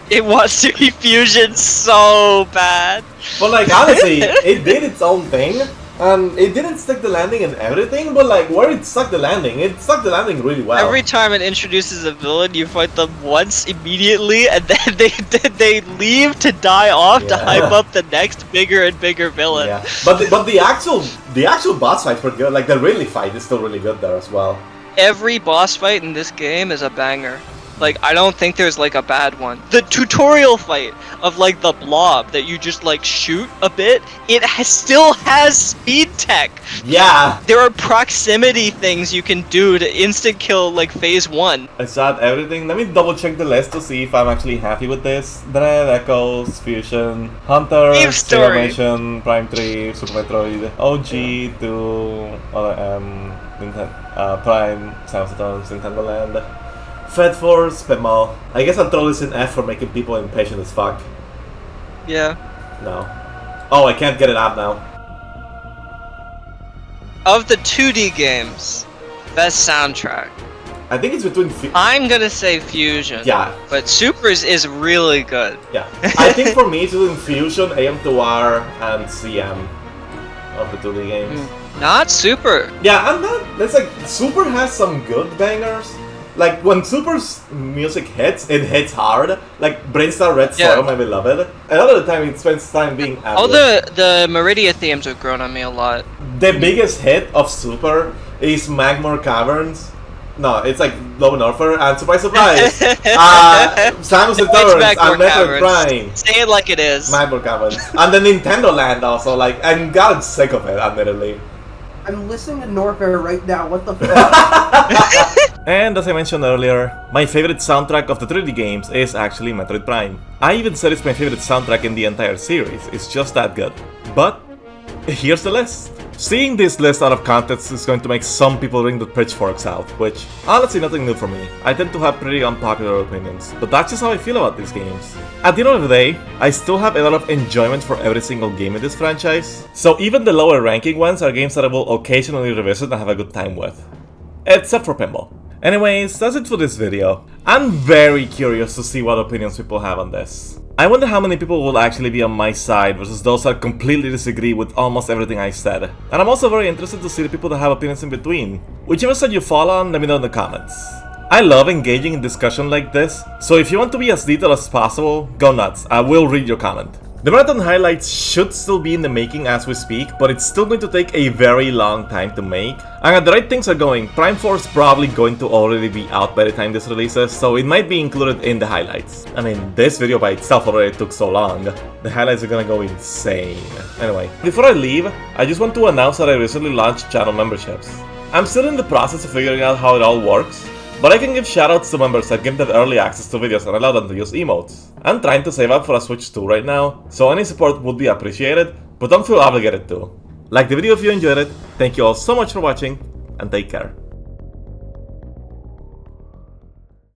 It wants to be Fusion so bad. But like honestly, it did its own thing. And it didn't stick the landing and everything, but like where it stuck the landing really well. Every time it introduces a villain, you fight them once immediately, and then they leave to die off to hype up the next bigger and bigger villain. Yeah, but the actual boss fights were good. Like the really fight is still really good there as well. Every boss fight in this game is a banger. Like, I don't think there's like a bad one. The tutorial fight of like the blob that you just like shoot a bit, still has speed tech. Yeah. There are proximity things you can do to instant kill like phase 1. I saw everything. Let me double check the list to see if I'm actually happy with this. Dread, Echoes, Fusion, Hunter, Zero Mission, Prime 3, Super Metroid, OG, 2, Other M, Prime, Samus Returns, Nintendo Land. Fed Force, Pinball. I guess I'll throw this in F for making people impatient as fuck. Yeah. No. Oh, I can't get it out now. Of the 2D games, best soundtrack. I think it's between... I'm gonna say Fusion. Yeah. But Super's is really good. Yeah. I think for me it's between Fusion, AM2R, and CM of the 2D games. Not Super. Yeah, and that's like... Super has some good bangers. Like, when Super's music hits, it hits hard. Like, Brainstar Red Soil, my beloved. Another time it spends time being average. All the Meridia themes have grown on me a lot. The biggest hit of Super is Magmore Caverns. No, it's like Low Norfer, and surprise, surprise! Samus Returns and Metroid Prime. Say it like it is. Magmore Caverns. And the Nintendo Land also, like, I'm gotten sick of it, admittedly. I'm listening to Norfair right now, what the fuck? And as I mentioned earlier, my favorite soundtrack of the 3D games is actually Metroid Prime. I even said it's my favorite soundtrack in the entire series, it's just that good. But, here's the list. Seeing this list out of context is going to make some people wring the pitchforks out, which, honestly nothing new for me. I tend to have pretty unpopular opinions, but that's just how I feel about these games. At the end of the day, I still have a lot of enjoyment for every single game in this franchise, so even the lower ranking ones are games that I will occasionally revisit and have a good time with. Except for Pinball. Anyways, that's it for this video. I'm very curious to see what opinions people have on this. I wonder how many people will actually be on my side versus those that completely disagree with almost everything I said. And I'm also very interested to see the people that have opinions in between. Whichever side you fall on, let me know in the comments. I love engaging in discussion like this, so if you want to be as detailed as possible, go nuts, I will read your comment. The marathon highlights should still be in the making as we speak, but it's still going to take a very long time to make. And at the rate things are going, Prime 4 is probably going to already be out by the time this releases, so it might be included in the highlights. I mean, this video by itself already took so long. The highlights are gonna go insane. Anyway, before I leave, I just want to announce that I recently launched channel memberships. I'm still in the process of figuring out how it all works, but I can give shoutouts to members that give them early access to videos and allow them to use emotes. I'm trying to save up for a Switch 2 right now, so any support would be appreciated, but don't feel obligated to. Like the video if you enjoyed it, thank you all so much for watching, and take care.